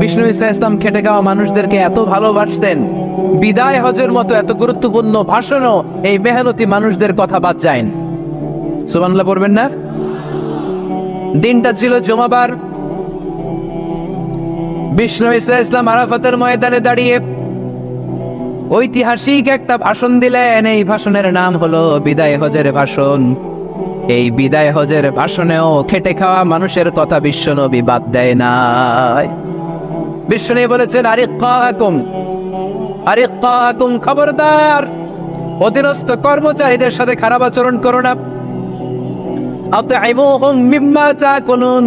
বিষ্ণু ঈসা ইসলাম খেটে খাওয়া মানুষদেরকে এত ভালোবাসতেন, বিদায় হজের মতো এত গুরুত্বপূর্ণ ভাষণও এই মেহনতি মানুষদের কথা বাদ যায় না। সুবহানাল্লাহ পড়বেন না? দিনটা ছিল জুমাবার। বিষ্ণু ঈসা ইসলাম আরাফাতের ময়দানে দাঁড়িয়ে ঐতিহাসিক একটা ভাষণ দিলেন। এই ভাষণের নাম হলো বিদায় হজের ভাষণ। এই বিদায় হজের ভাষণেও খেটে খাওয়া মানুষের কথা বিশ্বনবী বাদ দেয় নাই। বিশ্বনবী বলেছেন, আরিক্কাকুম, খবরদার অধীনস্থ কর্মচারীদের সাথে খারাপ আচরণ করো না। আতঈমুহুম মিম্মা তাকুলুন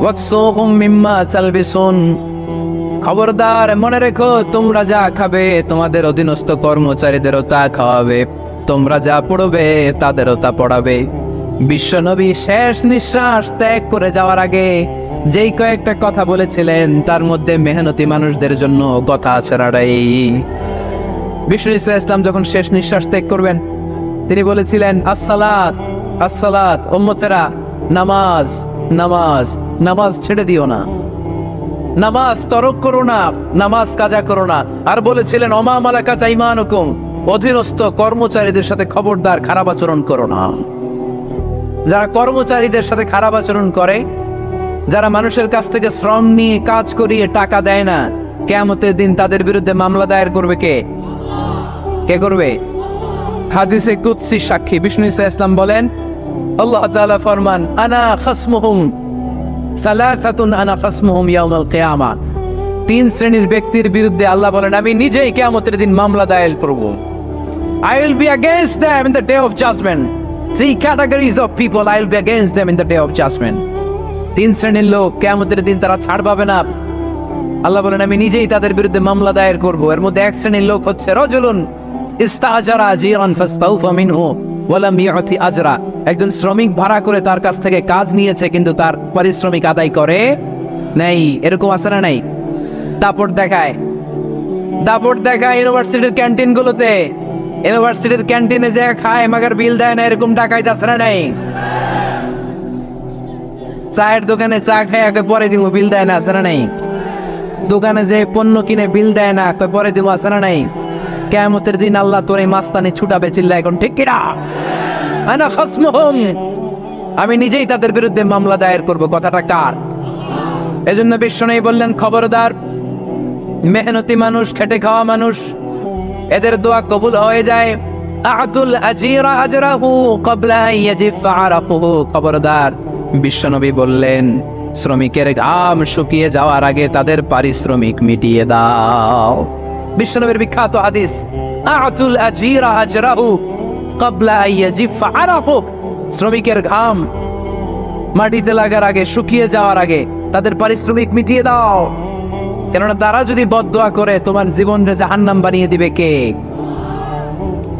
ওয়াকসুহুম মিম্মা তালবিসুন। খবরদার মনে রেখো, তোমরা যা খাবে তোমাদের অধীনস্থ কর্মচারীদেরও তা খাওয়াবে, তোমরা যা পড়বে তাদেরও তা পড়াবে। বিশ্বনবী শেষ নিঃশ্বাস ত্যাগ করে যাওয়ার আগে যেই কয়েকটা কথা বলেছিলেন তার মধ্যে মেহনতি মানুষদের জন্য কথা আছে রাড়াই। বিষ্ণু ঈসা ইসলাম যখন শেষ নিঃশ্বাস ত্যাগ করবেন তিনি বলেছিলেন, আসসালাত আসসালাত, উম্মতেরা নামাজ নামাজ নামাজ ছেড়ে দিও না, নামাজ তরক করো না, নামাজ কাজা করো না। আর বলেছিলেন, ওমা মালাকাত আইমানুকুম, অধীনস্থ কর্মচারীদের সাথে খবরদার খারাপ আচরণ করো না। যারা কর্মচারীদের সাথে খারাপ আচরণ করে, যারা মানুষের কাছ থেকে শ্রম নিয়ে কাজ করিয়ে টাকা দেয় না, কিয়ামতের দিন তাদের বিরুদ্ধে মামলা দায়ের করবে কে? কে করবে? হাদিসে কুদসি সাক্ষী বিষ্ণু ঈসা ইসলাম বলেন, আল্লাহ তাআলা ফরমান, আনা খাসমুহুম সালাসাতুন আনা খাসমুহুম ইয়াউমাল কিয়ামা। তিন শ্রেণীর ব্যক্তির বিরুদ্ধে আল্লাহ বলেন, আমি নিজেই কিয়ামতের দিন মামলা দায়ের করব। I will be against them in the day of judgment. Three categories of people, I will be against them in the day of judgment. তিন শ্রেণীর লোক কিয়ামতের দিন তারা ছাড় পাবে না। আল্লাহ বলেন, আমি নিজেই তাদের বিরুদ্ধে মামলা দায়ের করব। এর মধ্যে এক শ্রেণীর লোক হচ্ছে রাজুলুন ইস্তাজারা আজিরান ফাস্তাউফা মিনহু ওয়া লাম ইউতি আজরা। একজন শ্রমিক ভাড়া করে তার কাছ থেকে কাজ নিয়েছে কিন্তু তার পারিশ্রমিক আদায় করে নাই। এরকম আছে না নাই? দাপট দেখায় ইউনিভার্সিটির ক্যান্টিনগুলোতে। ইউনিভার্সিটির ক্যান্টিনে যে খায় মাগার বিল দেয় না, এরকম টাকায় আছে না নাই? চায়ের দোকানে চা খায় পরে দিব, বিল দেয় না, আছে না নাই? দোকানে যে পণ্য কিনে বিল দেয় না, পরে দিব, আছে না নাই? কিয়ামতের দিন আল্লাহ তোর এই মাস্তানি ছুটাবে, চিল্লা এখন ঠিক কিনা? আনা খাসমুহুম, আমি নিজেই তাদের বিরুদ্ধে মামলা দায়ের করব। কথাটা কার? এজন্য বিশ্বনবী বললেন, খবরদার মেহনতি মানুষ, খেটে খাওয়া মানুষ, এদের দোয়া কবুল হয়ে যায়। আতুল আজিরা আজরাহু ক্বাবলা আন ইয়াজিফা আরাকুহু। খবরদার বিশ্বনবী বললেন, শ্রমিকের ঘাম শুকিয়ে যাওয়ার আগে তাদের পারিশ্রমিক মিটিয়ে দাও। বিশ্বনবীর বিখ্যাত হাদিস, আতুল আজিরা আজরাহু ক্বাবলা আন ইয়াজিফা আরাকুহু। শ্রমিকের ঘাম মাটিতে লাগার আগে, শুকিয়ে যাওয়ার আগে তাদের পারিশ্রমিক মিটিয়ে দাও। কেননা তারা যদি বদদোয়া করে তোমার জীবনকে জাহান্নাম বানিয়ে দিবে কে?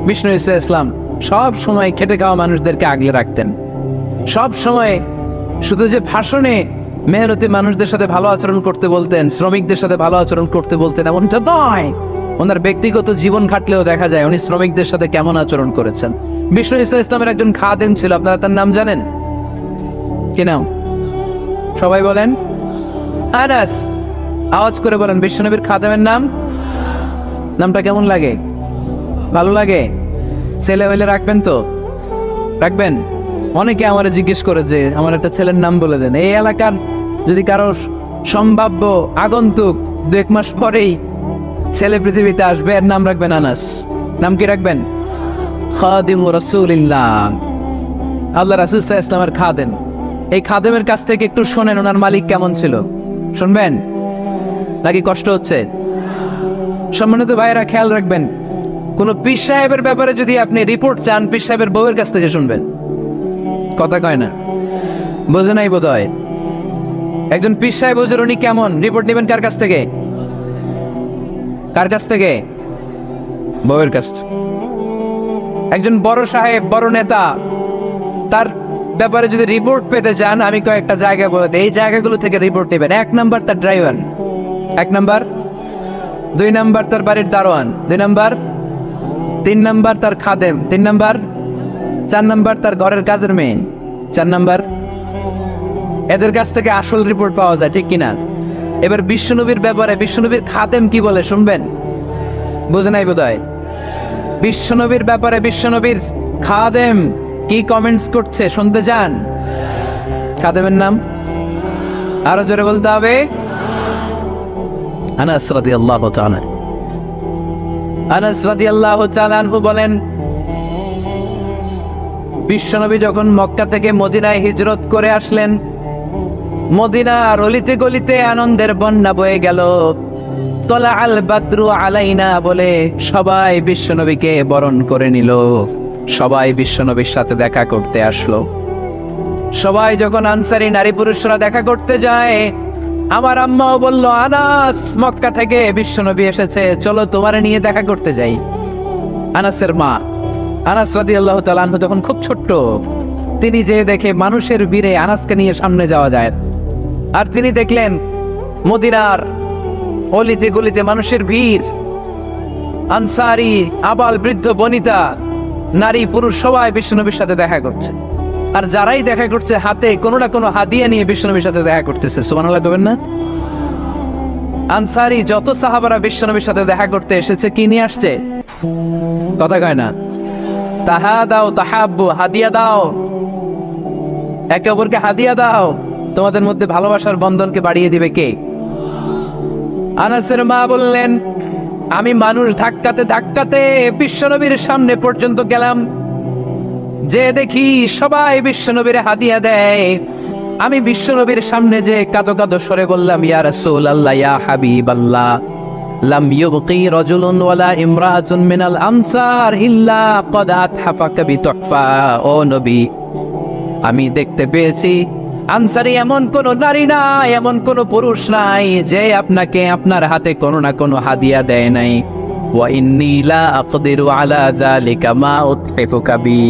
বিষ্ণু ঈসা ইসলাম সব সময় খেটে খাওয়া মানুষদেরকে আগলে রাখতেন। সব সময় শুধু যে ভাষণে মেহনতি মানুষদের সাথে ভালো আচরণ করতে বলতেন, শ্রমিকদের সাথে ভালো আচরণ করতে বলতেন, এমনটা নয়। ওনার ব্যক্তিগত জীবন ঘাটলেও দেখা যায় উনি শ্রমিকদের সাথে কেমন আচরণ করেছেন। বিষ্ণু ঈসা ইসলামের একজন খাদেম ছিল, আপনারা তার নাম জানেন কি নাম? সবাই বলেন আনাস। আওয়াজ করে বলেন বিশ্বনবীর খাদেমের নাম। নামটা কেমন লাগে? ভালো লাগে? ছেলে হইলে রাখবেন তো? রাখবেন? অনেকে আমার জিজ্ঞেস করে যে আমার একটা ছেলের নাম বলে দেন। এই এলাকার যদি কারো সম্ভাব্য আগন্তুক 2-1 মাস পরেই ছেলে পৃথিবীতে আসবে, এর নাম রাখবেন আনাস। নাম কি রাখবেন? খাদিমু রাসূলিল্লাহ, আল্লাহ রাসূল সাল্লাল্লাহু আলাইহি ওয়াসাল্লামের খাদেম। এই খাদেমের কাছ থেকে একটু শোনেন ওনার মালিক কেমন ছিল। শুনবেন নাকি কষ্ট হচ্ছে? সম্মানিত ভাইয়েরা খেয়াল রাখবেন, কোন পীর সাহেবের ব্যাপারে যদি আপনি রিপোর্ট চান, পীর সাহেবের বউয়ের কাছ থেকে শুনবেন। কথা কয় না, বোঝে নাই বোধ হয়। একজন পীর সাহেব হুজুর উনি কেমন, রিপোর্ট নেবেন কার কাছ থেকে? কার কাছ থেকে? বউয়ের কাছ থেকে। একজন বড় সাহেব, বড় নেতা, তার ব্যাপারে যদি রিপোর্ট পেতে চান, আমি কয়েকটা জায়গা বলে দিই, এই জায়গাগুলো থেকে রিপোর্ট নেবেন। 1 নাম্বার তার ড্রাইভার, 1 নাম্বার। 2 নাম্বার তার বাড়ির দারোয়ান, 2 নাম্বার। 3 নাম্বার তার খাদেম, 3 নাম্বার। 4 নাম্বার তার ঘরের কাজের মেয়ে, 4 নাম্বার। এদের কাছ থেকে আসল রিপোর্ট পাওয়া যায়, ঠিক কিনা? এবার বিশ্বনবীর ব্যাপারে বিশ্বনবীর খাদেম কি বলে শুনবেন? বুঝে নাই বোধহয়। বিশ্বনবীর ব্যাপারে বিশ্বনবীর খাদেম কি কমেন্টস করছে শুনতে চান? খাদেমের নাম আরো জোরে বলতে হবে। আনাস রাদিয়াল্লাহু তাআলা, আনাস রাদিয়াল্লাহু তাআলা আনহু বলেন, বিশ্বনবী যখন মক্কা থেকে মদিনায় হিজরত করে আসলেন, মদিনার অলিতে গলিতে আনন্দের বন্যা বয়ে গেল। তলা আল বাদরু আলাইনা বলে সবাই বিশ্বনবীকে বরণ করে নিল, সবাই বিশ্বনবীর সাথে দেখা করতে আসলো। সবাই যখন আনসারী নারী পুরুষরা দেখা করতে যায়, আমার আম্মাও বলল, আনাস মক্কা থেকে বিশ্বনবী এসেছে, চলো তোমারে নিয়ে দেখা করতে যাই। আনাসের মা আনাস রাদিয়াল্লাহু তাআলা আনহু তখন খুব ছোট্ট, তিনি যে দেখে মানুষের ভিড়ে আনাসকে নিয়ে সামনে যাওয়া যায়, আর তিনি দেখলেন মদিনার অলিতে গলিতে মানুষের ভিড়, আনসারী আবাল বৃদ্ধ বনিতা নারী পুরুষ সবাই বিশ্বনবীর সাথে দেখা করছে। আর যারাই দেখা করছে হাতে কোনো না কোনো হাদিয়া নিয়ে বিশ্বনবীর সাথে দেখা করতেছে। সুবহানাল্লাহ কবেন না? আনসারী যত সাহাবারা বিশ্বনবীর সাথে দেখা করতে এসেছে কি নিয়ে আসছে? কথা কয় না? তাহাদাও তাহাব্বু, হাদিয়া দাও, একে অপরকে হাদিয়া দাও, তোমাদের মধ্যে ভালোবাসার বন্ধনকে বাড়িয়ে দিবে কে? আনাসের মা বললেন, আমি মানুষ ধাক্কাতে ধাক্কাতে বিশ্বনবীর সামনে পর্যন্ত গেলাম, যে দেখি সবাই বিশ্বনবীর হাদিয়া দেয়। আমি বিশ্বনবীর সামনে যে কাঁদো কাঁদো সরে বললাম, ইয়া রাসূলুল্লাহ ইয়া হাবিবাল্লাহ, লাম ইউবকি রাজুলুন ওয়ালা ইমরাআতুন মিনাল আনসার ইল্লা ক্বাদ আতহাফাকা বিতুহফা। ও নবী, আমি দেখতে পেয়েছি আনসারী এমন কোন নারী নাই, এমন কোন পুরুষ নাই যে আপনাকে আপনার হাতে কোনো না কোনো হাদিয়া দেয় নাই। ওয়া ইন্নী লা আকদিরু আলা যালিকা মা উতহিফুকা বি,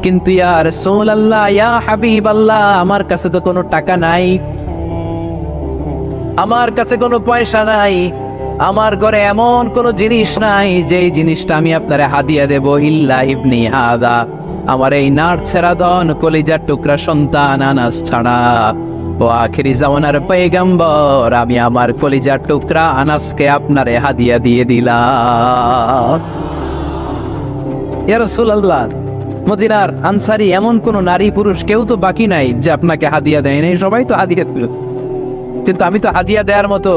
কিন্তু ইয়া রাসূলুল্লাহ ইয়া হাবিবাল্লাহ, আমার কাছে তো কোনো টাকা নাই, আমার কাছে কোনো পয়সা নাই, আমার ঘরে এমন কোনো জিনিস নাই যেই জিনিসটা আমি আপনারে হাদিয়া দেব, ইল্লা ইবনি হাদা, আমার এই নাড়ছেড়া ধন কলিজার টুকরা সন্তান আনাস ছাড়া। ও আখিরি জামানার পয়গম্বর, আমি আমার কলিজার টুকরা আনাসকে আপনারে হাদিয়া দিয়ে দিলাম। ইয়া রাসূলুল্লাহ, মদিনার আনসারী এমন কোন নারী পুরুষ কেউ তো বাকি নাই যে আপনাকে হাদিয়া দেয় নাই, সবাই তো হাদিয়া দিল, কিন্তু আমি তো হাদিয়া দেওয়ার মতো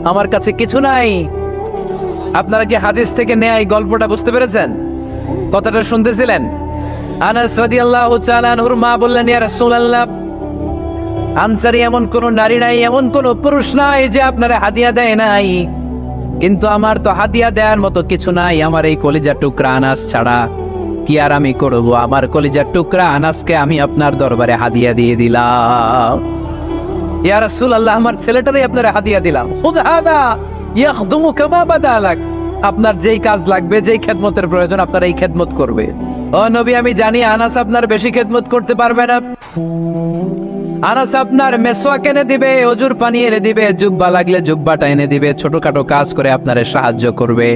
আমার কাছে কিছু নাই। আপনারা কি হাদিস থেকে নেয়া এই গল্পটা বুঝতে পেরেছেন? কথাটা শুনতেছিলেন? আনাস রাদিয়াল্লাহু তাআলা আনহুর মা বললেন, ইয়া রাসূলুল্লাহ, আনসারী এমন কোন নারী নাই, এমন কোন পুরুষ নাই যে আপনারা হাদিয়া দেয় নাই, কিন্তু আমার তো হাদিয়া দেওয়ার মতো কিছু নাই আমার এই কলিজার টুকরা আনাস ছাড়া। কি আর আমি করব, আমার কলিজার টুকরা আনাসকে আমি আপনার দরবারে হাদিয়া দিয়ে দিলাম। ইয়া রাসূলুল্লাহ, আমার ছেলেটারই আপনারা হাদিয়া দিলাম। খুদ হাদা ইয়াখদুমুকা মা বাদালাক, আপনার যেই কাজ লাগবে, যেই খেদমতের প্রয়োজন আপনার এই খেদমত করবে। ও নবী, আমি জানি আনাস আপনার বেশি খেদমত করতে পারবে না, আনাস আপনার মেসওয়াক এনে দিবে, অজুর পানি এনে দিবে, জুব্বা লাগলে জুব্বাটা এনে দিবে, ছোটখাটো কাজ করে আপনারে সাহায্য করবে।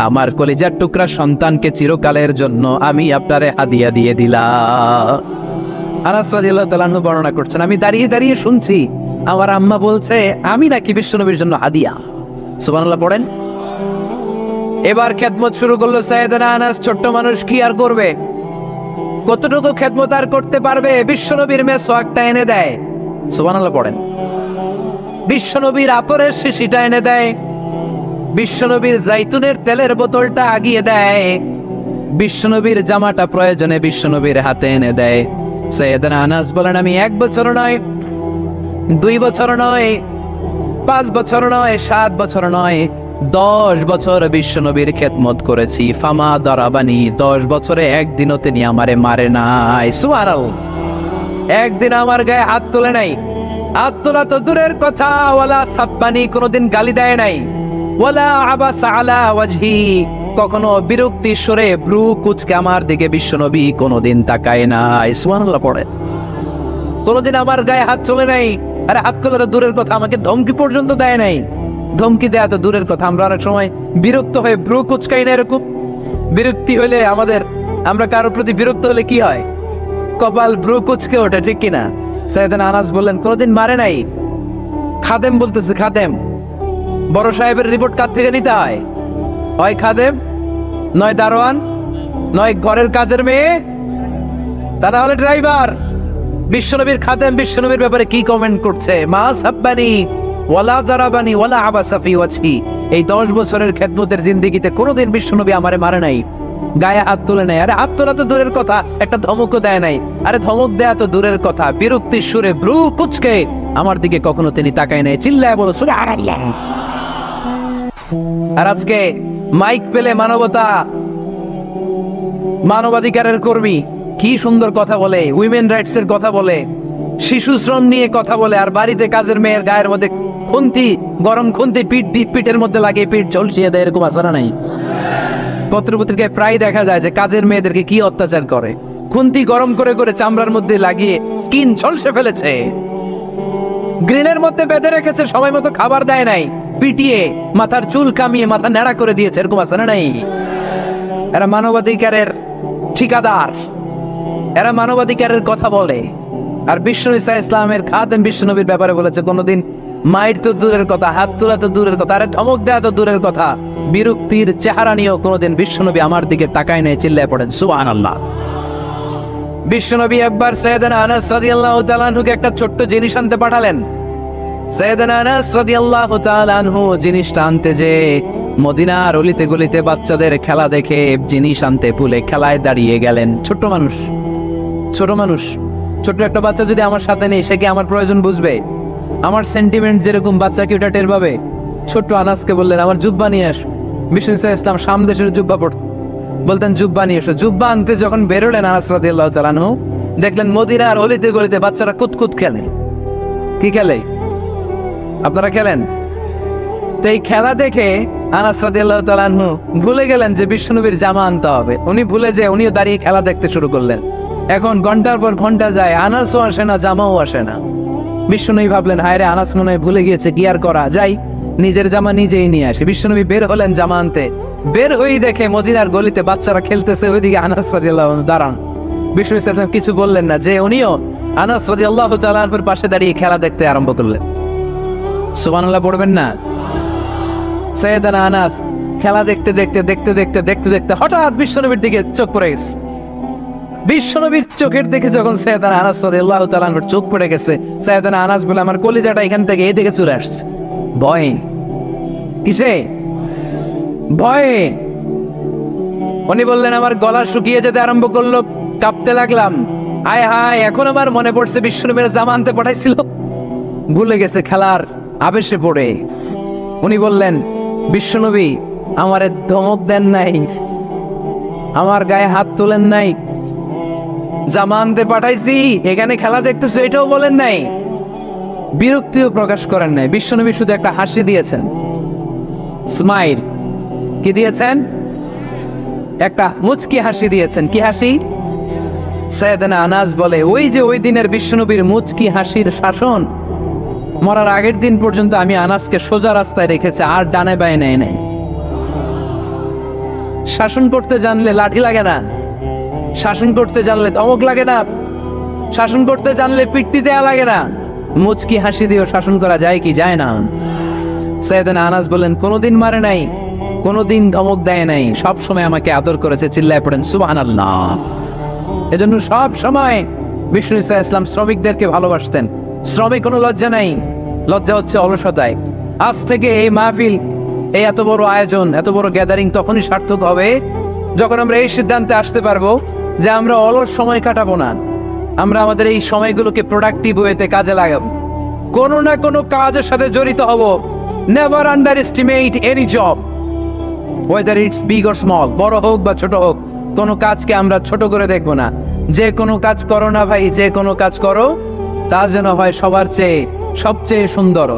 আমার কলিজার টুকরা সন্তানকে চিরকালের জন্য আমি আপনারে হাদিয়া দিয়ে দিলাম। আনাস রাদিয়াল্লাহু তাআলা আনহু বর্ণনা করছেন, আমি দাঁড়িয়ে দাঁড়িয়ে শুনছি আমার আম্মা বলছে আমি নাকি বিশ্বনবীর জন্য হাদিয়া। সুবহানাল্লাহ পড়েন। এবার খেদমত শুরু করলো সাইয়েদনা আনাস। ছোট্ট মানুষ কি আর করবে, কতটুকু খেদমত আর করতে পারবে? বিশ্বনবীর মেসওয়াকটা এনে দেয়। সুবহানাল্লাহ পড়েন। বিশ্বনবীর আতরের শিশিটা এনে দেয়, বিশ্বনবীর জাইতুনের তেলের বোতলটা আগিয়ে দেয়, বিশ্বনবীর জামাটা প্রয়োজনে বিশ্বনবীর হাতে এনে দেয়। সাইয়েদনা আনাস বলেন, আমি 1 বছর নয়, 2 বছর নয়, 5 বছর নয়, 7 বছর নয়, 10 বছর বিশ্বনবীর খেদমত করেছি। ফামা দারাবানি, 10 বছরে একদিনও তিনি আমারে মারে নাই। সুবহানাল্লাহ, একদিন আমার গায়ে হাত তোলে নাই। হাত তোলা তো দূরের কথা, ওয়ালা সাব্বানি, কোনোদিন গালি দেয় নাই। ওয়ালা আবাসা আলা ওয়াজহি, কখনো বিরক্তি সরে ব্রু কুচকে আমার দিকে বিশ্বনবী কোনোদিন তাকায় নাই। সুবহানাল্লাহ পড়ে। কোনোদিন আমার গায়ে হাত তোলে নাই। আরে হাত তোলা তো দূরের কথা, আমাকে ধমকি পর্যন্ত দেয় নাই। ধমকি দেয়া তো দূরের কথা, আমরা অনেক সময় বিরক্ত হয়ে ব্রু কুচকাই না, এরকম বিরক্তি হলে আমরা কারোর প্রতি বিরক্ত হলে কি হয়? কপাল ব্রু কুচকে ওঠে, ঠিক কিনা? সাইয়েদনা আনাস বললেন, কোনোদিন মারে নাই, খাদেম বলতেছে, খাদেম। বড় সাহেবের রিপোর্ট কার থেকে নিতে হয়? হয় খাদেম, নয় দারোয়ান, নয় ঘরের কাজের মেয়ে, তা না হলে ড্রাইভার। বিশ্বনবীর খাদেম বিশ্বনবীর ব্যাপারে কি কমেন্ট করছে? মা সাব্বানি ওয়ালা জারাবানি ওয়ালা আবাসা ফি ওয়াজহি। এই 10 বছরের খেদমতের জিন্দেগিতে কোনোদিন বিশ্বনবী আমারে মারে নাই, গায়ে হাত তুলে নাই। আরে হাত তোলা তো দূরের কথা, একটা ধমকও দেয় নাই। আরে ধমক দেয়া তো দূরের কথা, বিরক্তির সুরে ভ্রু কুচকে আমার দিকে কখনো তিনি তাকায় নাই। চিল্লায় বলো সুবহানাল্লাহ। আর আজকে মাইক পেলে মানবতা, মানবাধিকারের কর্মী কি সুন্দর কথা বলে, উইমেন রাইটস এর কথা বলে, শিশু শ্রম নিয়ে কথা বলে, আর বাড়িতে কাজের মেয়ের গায়ের মধ্যে খুন্তি, গরম খুন্তি পিঠের মধ্যে লাগিয়ে পিঠ ঝলসিয়ে দেয়, এরকম আসারা নাই? পত্রপত্রিকায় প্রায় দেখা যায় যে কাজের মেয়েদেরকে কি অত্যাচার করে। খুন্তি গরম করে করে চামড়ার মধ্যে লাগিয়ে স্কিন ঝলসে ফেলেছে, গ্রিলের মধ্যে বেঁধে রেখেছে, সময় মতো খাবার দেয় নাই, পিটিয়ে মাথার চুল কামিয়ে মাথা ন্যাড়া করে দিয়েছে, এরকম আছে না নাই? এরা মানবাধিকারের ঠিকাদার, এরা মানবাধিকারের কথা বলে। আর বিশ্বনবী ইসলামের খাদেম বিশ্বনবীর ব্যাপারে বলেছে কোনোদিন মাইর তো দূরের কথা, হাত তোলা তো দূরের কথা, আরে ধমক দেয়া তো দূরের কথা, বিরক্তির চেহারা নিয়েও কোনোদিন বিশ্বনবী আমার দিকে তাকায় নেই। চিল্লায় পড়েন সুবহানাল্লাহ। বিশ্বনবী একবার সাইয়েদনা আনাস রাদিয়াল্লাহু তাআলা আনহুকে একটা ছোট্ট জিনিস আনতে পাঠালেন। সাইয়েদনা আনাস রাদিয়াল্লাহু তাআলা আনহু জিনিসটা আনতে যে মদিনার অলিতে গলিতে বাচ্চাদের খেলা দেখে জিনিস আনতে ভুলে খেলায় দাঁড়িয়ে গেলেন। ছোট মানুষ, ছোট্ট একটা বাচ্চা যদি আমার সাথে নেই, সে কি আমার প্রয়োজন বুঝবে? আমার সেন্টিমেন্ট যেরকম বাচ্চা কি ওটা টের পাবে? ছোট্ট আনাসকে বললেন আমার জুব্বা নিয়ে আস। বিষ্ণু ইসলাম শাম দেশের জুব্বা পড়ত, বলতেন জুব্বা নিয়ে এসো। জুব্বা আনতে যখন বেরোলেন আনাস রাদিয়াল্লাহু তাআলা আনহু, দেখলেন মদিনার অলিতে গলিতে বাচ্চারা কুতকুত খেলে। কি খেলে? আপনারা খেলেন? তো এই খেলা দেখে আনাস রাদিয়াল্লাহু তাআলা আনহু ভুলে গেলেন যে বিশ্বনবীর জামা আনতে হবে। উনি ভুলে যে উনিও দাঁড়িয়ে খেলা দেখতে শুরু করলেন। এখন ঘন্টার পর ঘন্টা যায়, আনাসও আসে না, জামাও আসে না। বিশ্বনবী ভাবলেন হায় রে, আনাস মনে হয় ভুলে গিয়েছে, কি আর করা যায়, নিজের জামা নিজেই নিয়ে আসে। বিশ্বনবী বের হলেন জামা আনতে। বের হয়েই দেখে মদিনার গলিতে বাচ্চারা খেলতেছে, ওইদিকে আনাস রাদিয়াল্লাহু আনহু দাঁড়ান। বিষ্ণু ইসলাম কিছু বললেন না, যে উনিও আনাস রাদিয়াল্লাহু তাআলা আনহুর পাশে দাঁড়িয়ে খেলা দেখতে আরম্ভ করলেন। সুবহানাল্লাহ পড়বেন না? সাইয়েদনা আনাস খেলা দেখতে দেখতে দেখতে দেখতে দেখতে দেখতে হঠাৎ বিশ্বনবীর দিকে চোখ পড়ে গেছে। বিশ্বনবীর চোখের দিকে যখন সাইয়েদনা আনাস রাদিয়াল্লাহু তাআলা আনহুর চোখ পড়ে গেছে, সাইয়েদনা আনাস বলে আমার কলিজাটা এখান থেকে এই দিকে চলে আসছে। ভয়ে। কিসে? ভয়ে। উনি বললেন আমার গলা শুকিয়ে যেতে আরম্ভ করলো, কাঁপতে লাগলাম। হায় হায়, এখন আমার মনে পড়ছে বিশ্বনবীর জামা আনতে পাঠাইছিল, ভুলে গেছে খেলার আবেশে পড়ে। উনি বললেন বিশ্বনবী আমারে ধমক দেন নাই, আমার গায়ে হাত তোলেন নাই, জামা আনতে পাঠাইছি, এখানে খেলা দেখতেছো এটাও বলেন নাই, বিরক্তিও প্রকাশ করেন নাই। বিশ্বনবী শুধু একটা হাসি দিয়েছেন, স্মাইল। কি দিয়েছেন? একটা মুচকি হাসি দিয়েছেন। কি হাসি? সাইয়েদনা আনাস বলে ওই যে ওই দিনের বিশ্বনবীর মুচকি হাসির শাসন মরার আগের দিন পর্যন্ত আমি আনাসকে সোজা রাস্তায় রেখেছে, আর ডানে বায়ে নেয় নাই। শাসন করতে জানলে লাঠি লাগে না, শাসন করতে জানলে ধমক লাগে না, শাসন করতে জানলে পিট্টি দেয়া লাগে না। মুচকি হাসি দিয়েও শাসন করা যায় কি যায় না? সাইয়েদনা আনাস বলেন কোনোদিন মারে নাই, কোনোদিন ধমক দেয় নাই, সব সময় আমাকে আদর করেছে। চিল্লায় পড়েন সুবহানাল্লাহ। এজন্য সব সময় বিষ্ণু ইসলাম শ্রমিকদেরকে ভালোবাসতেন। শ্রমে কোনো লজ্জা নাই, লজ্জা হচ্ছে অলসতায়। আজ থেকে এই মাহফিল, এই এত বড় আয়োজন, এত বড় গ্যাদারিং তখনই সার্থক হবে যখন আমরা এই সিদ্ধান্তে আসতে পারবো যে আমরা অলস সময় কাটাবো না, আমরা আমাদের এই সময়গুলোকে প্রোডাক্টিভ ওয়েতে কাজে লাগাবো, কোনো না কোনো কাজের সাথে জড়িত হব। Never under estimate any job, whether it's big or small, বড় হোক বা ছোট হোক, কোনো কাজকে আমরা ছোট করে দেখবো না। যে কোনো কাজ করো না ভাই, যে কোনো কাজ করো তা যেন হয় সবার চেয়ে সবচেয়ে সুন্দর।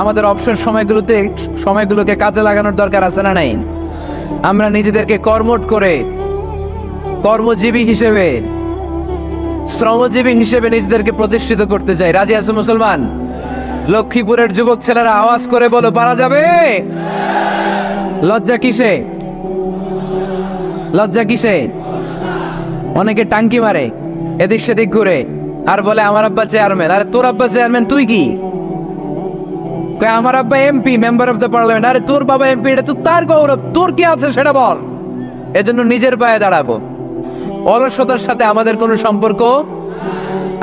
আমাদের অবসর সময়গুলোকে কাজে লাগানোর দরকার আছে না নাই? আমরা নিজেদেরকে কর্মঠ করে কর্মজীবী হিসেবে, শ্রমজীবী হিসেবে নিজেদেরকে প্রতিষ্ঠিত করতে চাই। রাজি আছো মুসলমান? লক্ষ্মীপুরের যুবক ছেলেরা আওয়াজ করে বলো পারা যাবে? লজ্জা কিসে? লজ্জা কিসে? অনেকে টাঙ্কি মারে এদিক সেদিক ঘুরে আর বলে আমার আব্বা চেয়ারম্যান। আরে তোর আব্বা চেয়ারম্যান, তুই কি? কয় আমার আব্বা MP, member of the parliament. আরে তোর বাবা এমপি, এটা তো তার গৌরব, তোর কি আছে সেটা বল। এজন্য নিজের পায়ে দাঁড়াবো। অলসতার সাথে আমাদের কোনো সম্পর্ক।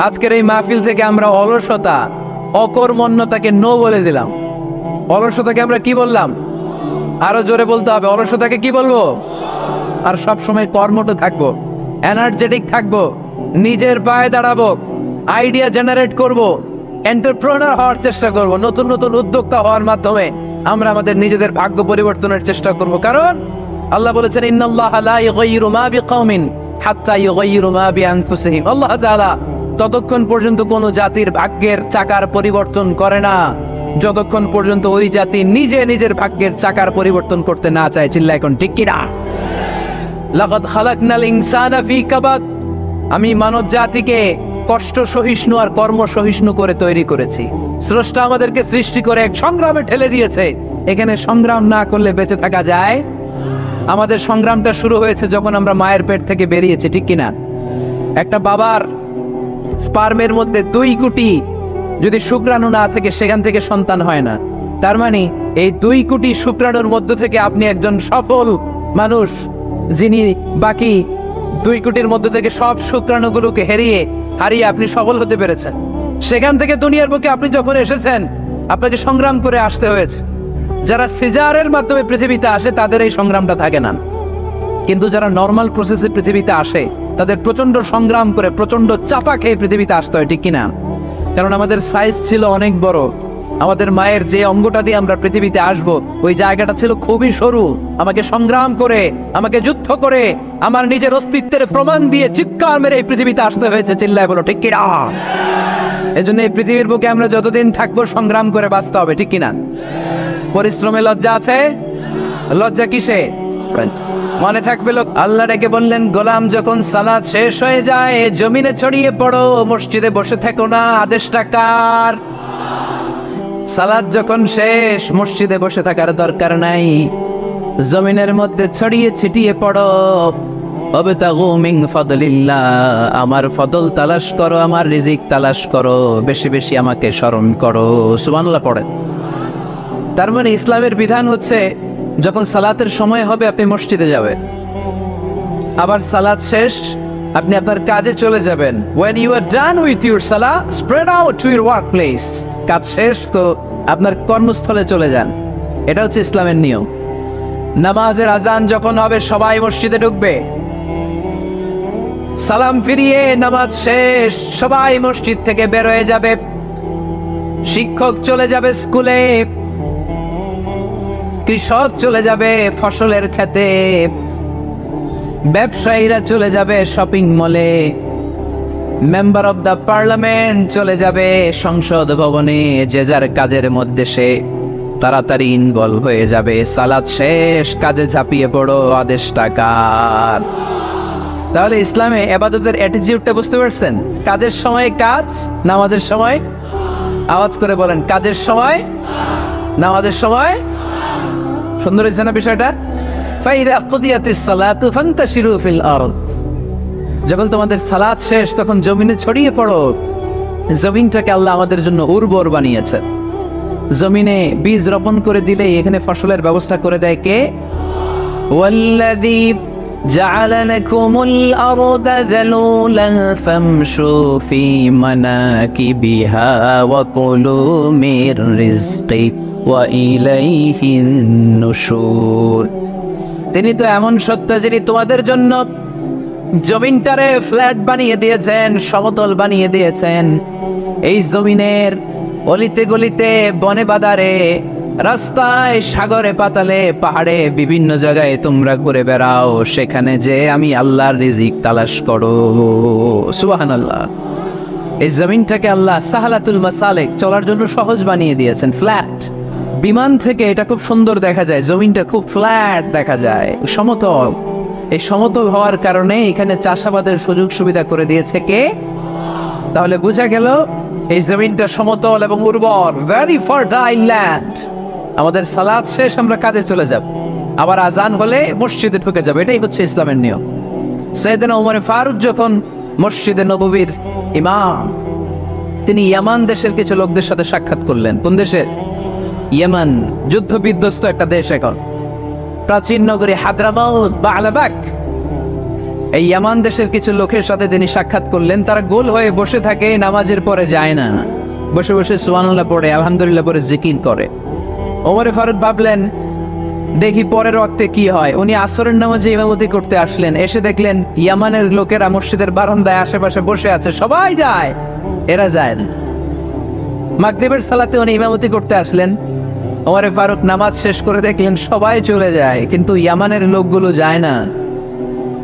আজকের এই মাহফিল থেকে আমরা অলসতা, অকর্মণ্যতাকে নো বলে দিলাম। অলসতাকে আমরা কি বললাম? আরো জোরে বলতে হবে, অলসতাকে কি বলবো? আর সব সময় কর্মঠ থাকবো, এনার্জেটিক থাকবো, নিজের পায়ে দাঁড়াবো, আইডিয়া জেনারেট করব, এন্টারপ্রেনার হওয়ার চেষ্টা করব, নতুন নতুন উদ্যোক্তা হওয়ার মাধ্যমে আমরা আমাদের নিজেদের ভাগ্য পরিবর্তনের চেষ্টা করব। কারণ আল্লাহ বলেছেন, ইন্নাল্লাহা লা ইউগাইয়িরু মা বিকাউমিন হাত্তা ইউগাইয়িরু মা বিআনফুসিহিম। আল্লাহ তাআলা ততক্ষণ পর্যন্ত কোন জাতির ভাগ্যের চাকার পরিবর্তন করে না যতক্ষণ পর্যন্ত ওই জাতি নিজে নিজের ভাগ্যের চাকার পরিবর্তন করতে না চায়। চিল্লা এখন ঠিক কি না? লাকাদ খালাকনাল ইনসানা ফি কাবাদ। আমি মানব জাতিকে কষ্ট সহিষ্ণু আর কর্ম সহিষ্ণু করে তৈরি করেছি। স্রষ্টা আমাদেরকে সৃষ্টি করে এক সংগ্রামে ঠেলে দিয়েছে। এখানে সংগ্রাম না করলে বেঁচে থাকা যায়? আমাদের সংগ্রামটা শুরু হয়েছে যখন আমরা মায়ের পেট থেকে বেরিয়েছি, ঠিক কিনা? একটা বাবার স্পার্মের মধ্যে 2 কোটি যদি শুক্রাণু না থেকে সেখান থেকে সন্তান হয় না। তার মানে এই 2 কোটি শুক্রাণুর মধ্য থেকে আপনি একজন সফল মানুষ, যিনি বাকি 2 কোটির মধ্য থেকে সব শুক্রাণুগুলোকে হারিয়ে আপনি সফল হতে পেরেছেন। সেখান থেকে দুনিয়ার বুকে আপনি যখন এসেছেন, আপনাকে সংগ্রাম করে আসতে হয়েছে। যারা সিজারের মাধ্যমে পৃথিবীতে আসে তাদের এই সংগ্রামটা থাকে না, কিন্তু যারা নর্মাল প্রসেসে পৃথিবীতে আসে তাদের প্রচন্ড সংগ্রাম করে, প্রচন্ড চাপা খেয়ে পৃথিবীতে আসতে হয়, ঠিক কিনা? কারণ আমাদের সাইজ ছিল অনেক বড়। আমাদের মায়ের যে অঙ্গটা দিয়ে আমরা পৃথিবীতে আসব, ওই জায়গাটা ছিল খুবই সরু। আমাকে সংগ্রাম করে, আমাকে যুদ্ধ করে, আমার নিজের অস্তিত্বের প্রমাণ দিয়ে চিৎকার মেরে এই পৃথিবীতে আসতে হয়েছে। চিল্লায় বলো ঠিক কিনা? এজন্য এই পৃথিবীর বুকে আমরা যতদিন থাকবো সংগ্রাম করে বাঁচতে হবে, ঠিক কিনা? পরিশ্রমে লজ্জা আছে? লজ্জা কিসে? মনে থাকবে, লোক আল্লাহ ডেকে বললেন, গোলাম যখন সালাত শেষ হয়ে যায় জমিনে ছড়িয়ে পড়ো, মসজিদে বসে থেকো না। আদেশটা কার? সালাত যখন শেষ, মসজিদে বসে থাকার দরকার নাই, জমিনের মধ্যে ছড়িয়ে ছিটিয়ে পড়ো। ওয়াবতাগু মিন ফাদলিল্লাহ, আমার ফদল তালাশ করো, আমার রিজিক তালাশ করো, বেশি বেশি আমাকে স্মরণ করো। সুবহানাল্লাহ পড়েন। তার মানে ইসলামের বিধান হচ্ছে, যখন সালাতের সময় হবে আপনি মসজিদে যাবেন, আবার সালাত শেষ আপনি আপনার কাজে চলে যাবেন। when you are done with your salah, spread out to your workplace. কাজ শেষ তো আপনার কর্মস্থলে চলে যান। এটা হচ্ছে ইসলামের নিয়ম। নামাজের আজান যখন হবে সবাই মসজিদে ঢুকবে, সালাম ফিরিয়ে নামাজ শেষ সবাই মসজিদ থেকে বের হয়ে যাবে। শিক্ষক চলে যাবে স্কুলে, কৃষক চলে যাবে ফসলের খেতে, ব্যবসায়ীরা চলে যাবে শপিং মলে, মেম্বার অফ দ্য পার্লামেন্ট চলে যাবে সংসদ ভবনে। যে যার কাজের মধ্যে সে তাড়াতাড়ি ইনভলভ হয়ে যাবে। সালাত শেষ, কাজে ঝাঁপিয়ে পড়ো। আদেশটা কার? তাহলে ইসলামে ইবাদতের অ্যাটিটিউডটা বুঝতে পারছেন? কাজের সময় কাজ, নামাজের সময়, আওয়াজ করে বলেন, কাজের সময়, নামাজের সময়। সুন্দর হয়েছে না বিষয়টা? ফাইদা কুদিয়াতিস সালাতু ফান্তাশিরু ফিল আরদ। যখন তোমাদের সালাত শেষ তখন জমিনে ছড়িয়ে পড়ো। জমিনটাকে আল্লাহ আমাদের জন্য উর্বর বানিয়েছেন। জমিনে বীজ রোপণ করে দিলেই এখানে ফসলের ব্যবস্থা করে দেয় কে? ওয়াল্লাযী জাআলা লাকুমুল আরদা যালুলান ফামশু ফি মানাকিবিহা ওয়া কুলু মির রিজকি ওয়া ইলাইহিন নুশুর। তিনি তো এমন সত্তা যিনি তোমাদের জন্য জমিনটারে ফ্ল্যাট বানিয়ে দিয়েছেন, সমতল বানিয়ে দিয়েছেন। এই জমিনের অলিতে গলিতে, বনে বাদারে, রাস্তায়, সাগরে, পাতালে, পাহাড়ে, বিভিন্ন জায়গায় তোমরা ঘুরে বেড়াও। সেখানে যে আমি আল্লাহর রিজিক তালাশ করো। সুবহানাল্লাহ। এই জমিনটাকে আল্লাহ সাহালাতুল মাসালিক, চলার জন্য সহজ বানিয়ে দিয়েছেন, ফ্ল্যাট। বিমান থেকে এটা খুব সুন্দর দেখা যায়, জমিনটা খুব ফ্ল্যাট দেখা যায়, সমতল। এই সমতল হওয়ার কারণে এখানে চাষাবাদের সুযোগ সুবিধা করে দিয়েছে কে? তাহলে বোঝা গেল এই জমিনটা সমতল এবং উর্বর, ভেরি ফার্টাইল ল্যান্ড। আমাদের সালাত শেষ আমরা কাজে চলে যাব, আবার আজান হলে মসজিদে ঢুকে যাব। এটাই হচ্ছে ইসলামের নিয়ম। সাইয়েদনা ওমর ফারুক যখন মসজিদে নববীর ইমাম, তিনি ইয়ামান দেশের কিছু লোকদের সাথে সাক্ষাৎ করলেন। কোন দেশের? ইয়েমান যুদ্ধ বিধ্বস্ত একটা দেশ এখন। প্রাচীন নগরী হাদ্রামাউত বা আলাবাক, এই ইয়ামান দেশের কিছু লোকের সাথে তিনি সাক্ষাৎ করলেন। তারা গোল হয়ে বসে থাকে, নামাজের পরে যায় না, বসে বসে সুবহানাল্লাহ পড়ে, আলহামদুলিল্লাহ পড়ে জিকির করে। ওমরে ফারুক ভাবলেন দেখি পরের ওয়াক্তে কি হয়। উনি আসরের নামাজে ইমামতি করতে আসলেন, এসে দেখলেন ইয়ামানের লোকেরা মসজিদের বারান্দায় আশেপাশে বসে আছে, সবাই যায়, এরা যায় না। মাগরিবের সালাতে উনি ইমামতি করতে আসলেন, ওমরে ফারুক নামাজ শেষ করে দেখলেন সবাই চলে যায়, কিন্তু ইয়ামানের লোকগুলো যায় না।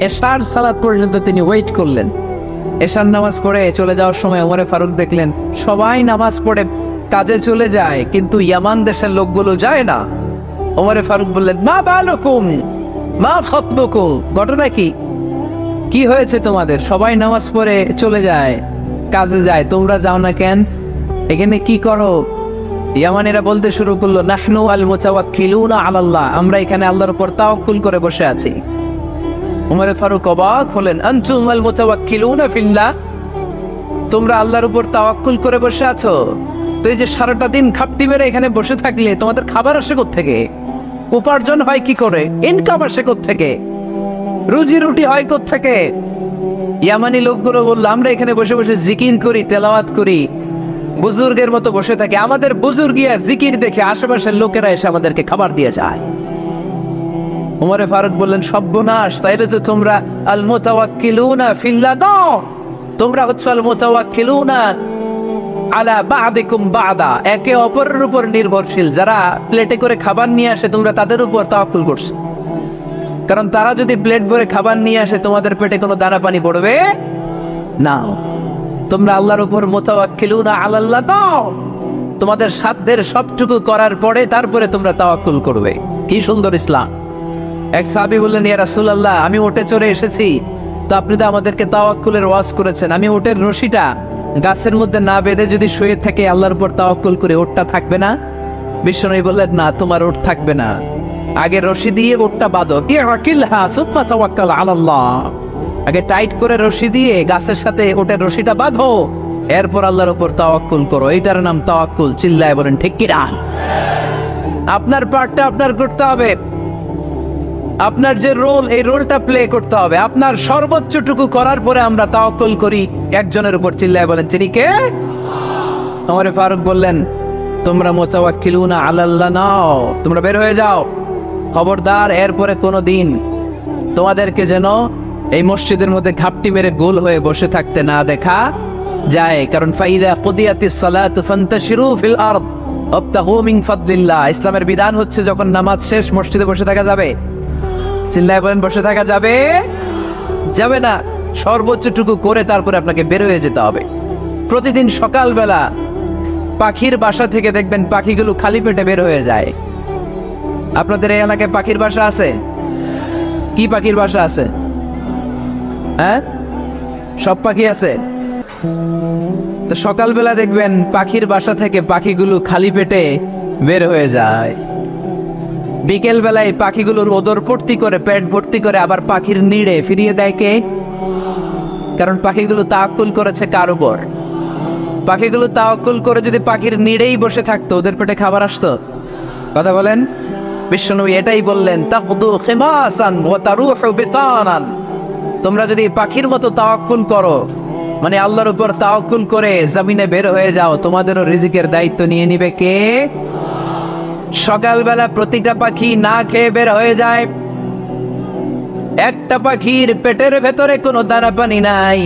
এশার সালাত পর্যন্ত তিনি ওয়েট করলেন। এশার নামাজ পড়ে চলে যাওয়ার সময় ওমরে ফারুক দেখলেন সবাই নামাজ পড়ে কাজে চলে যায়, কিন্তু ইয়ামান দেশের লোকগুলো যায় না। ওমরে ফারুক বললেন, মা বালুকুম মা খাতবুকুম, ঘটনা কি, কি হয়েছে তোমাদের? সবাই নামাজ পড়ে চলে যায়, কাজে যায়, তোমরা যাও না কেন? এখানে কি করো? ইয়ামানিরা বলতে শুরু করলো, নাহনু আল মুতাওয়াক্কিলুনা আলাল্লাহ, আমরা এখানে আল্লাহর উপর তাওয়াক্কুল করে বসে আছি। ওমর ফারুক অবাক হলেন, আনতুম আল মুতাওয়াক্কিলুনা ফিল্লাহ, তোমরা আল্লাহর উপর তাওয়াক্কুল করে বসে আছো? তো এই যে সারাটা দিন খাপটি মেরে এখানে বসে থাকলে তোমাদের খাবার আসে কোত্থেকে? উপার্জন হয় কি করে? ইনকাম আসে কোত্থেকে? রুজি রুটি হয় কোত্থেকে? ইয়ামানি লোকগুলো বললো, আমরা এখানে বসে বসে জিকির করি, তেলাওয়াত করি, বুজুর্গের মতো বসে থাকি, আমাদের বুজুর্গিয়া জিকির দেখে আশেপাশের লোকেরা এসে আমাদেরকে খাবার দিয়ে যায়। ওমরে ফারুক বললেন, সর্বনাশ, তাইলে তো তোমরা আল মুতাওয়াক্কিলুনা ফিল্লাহ নও, তোমরা হচ্ছে আল মুতাওয়াক্কিলুনা আলা বা'দিকুম বা'দা, একে অপরের উপর নির্ভরশীল। যারা প্লেটে করে খাবার নিয়ে আসে তোমরা তাদের উপর তাওয়াক্কুল করছো, কারণ তারা যদি প্লেট ভরে খাবার নিয়ে আসে তোমাদের পেটে কোনো দানা পানি পড়বে না। তোমরা আল্লাহর উপর মুতাওয়াক্কিলুনা আলাল্লাহ নও, তোমাদের সাধ্যের সবটুকু করার পরে তারপরে তোমরা তাওয়াক্কুল করবে। কি সুন্দর ইসলাম! এক সাহাবী বললেন, ইয়া রাসূলুল্লাহ, আমি উটে চড়ে এসেছি, তো আপনি তো আমাদেরকে তাওয়াক্কুলের ওয়াজ করেছেন, আমি উটের রশিটা গাছের মধ্যে না বেঁধে যদি শুয়ে থেকে আল্লাহর উপর তাওয়াক্কুল করে, উটটা থাকবে না? বিশ্বনবী বললেন, না, তোমার উট থাকবে না, আগে রশি দিয়ে উটটা বাঁধো, ইয়াকিলহা সুম্মা তাওয়াক্কাল আলাল্লাহ, আগে টাইট করে রশি দিয়ে গাছের সাথে উটের রশিটা বাঁধো, এরপর আল্লাহর উপর তাওয়াক্কুল করো। এটার নাম তাওয়াক্কুল। চিল্লায় বলেন ঠিক কি না? আপনার পার্টটা আপনার করতে হবে, আপনার যে রোল, এই রোলটা প্লে করতে হবে। আপনার সর্বোচ্চটুকু করার পরে আমরা তাওয়াক্কুল করি একজনের উপর। চিল্লায় বলেন তিনি কে? ওমর ফারুক বললেন, তোমরা মুতাওয়াক্কিলুনা আলাল্লাহ নাও, তোমরা বের হয়ে যাও, খবরদার এরপরে কোনো দিন তোমাদেরকে যেন এই মসজিদের মধ্যে ঘাপটি মেরে গোল হয়ে বসে থাকতে না দেখা যায়। কারণ ফাইদা কুদিয়াতিস সালাতু ফান্তাশিরু ফিল আরদ ওয়াবতাগু মিন ফাদলিল্লাহ, ইসলামের বিধান হচ্ছে যখন নামাজ শেষ মসজিদে বসে থাকা যাবে। চিল্লায় বলেন, বসে থাকা যাবে? যাবে না, সর্বোচ্চটুকু করে তারপরে আপনাকে বের হয়ে যেতে হবে। প্রতিদিন সকালবেলা পাখির বাসা থেকে দেখবেন পাখিগুলো খালি পেটে বের হয়ে যায়। আপনাদের এই এলাকায় পাখির বাসা আছে? কি পাখির বাসা আছে? হ্যাঁ, সব পাখি আছে। তো সকালবেলা দেখবেন পাখির বাসা থেকে পাখিগুলো খালি পেটে বের হয়ে যায়। বিকেল বেলায় পাখিগুলোর ওদর ভর্তি করে, পেট ভর্তি করে আবার পাখির নিড়ে ফিরিয়ে দেয় কে? কারণ পাখিগুলো তাওয়াক্কুল করেছে কার উপর? পাখিগুলো তাওয়াক্কুল করে যদি পাখির নিড়েই বসে থাকতো, ওদের পেটে খাবার আসতো? কথা বলেন। বিশ্বনবী এটাই বললেন, তাকদু খিমাসান ওয়া তারুহু বিতানান, তোমরা যদি পাখির মতো তাওয়াক্কুল করো, মানে আল্লাহর উপর তাওয়াক্কুল করে জমিনে বের হয়ে যাও, তোমাদেরও রিজিকের দায়িত্ব নিয়ে নিবে কে? সকালবেলা প্রতিটা পাখি না খেয়ে বের হয়ে যায়, একটা পাখির পেটের ভেতরে কোনো দানা পানি নাই,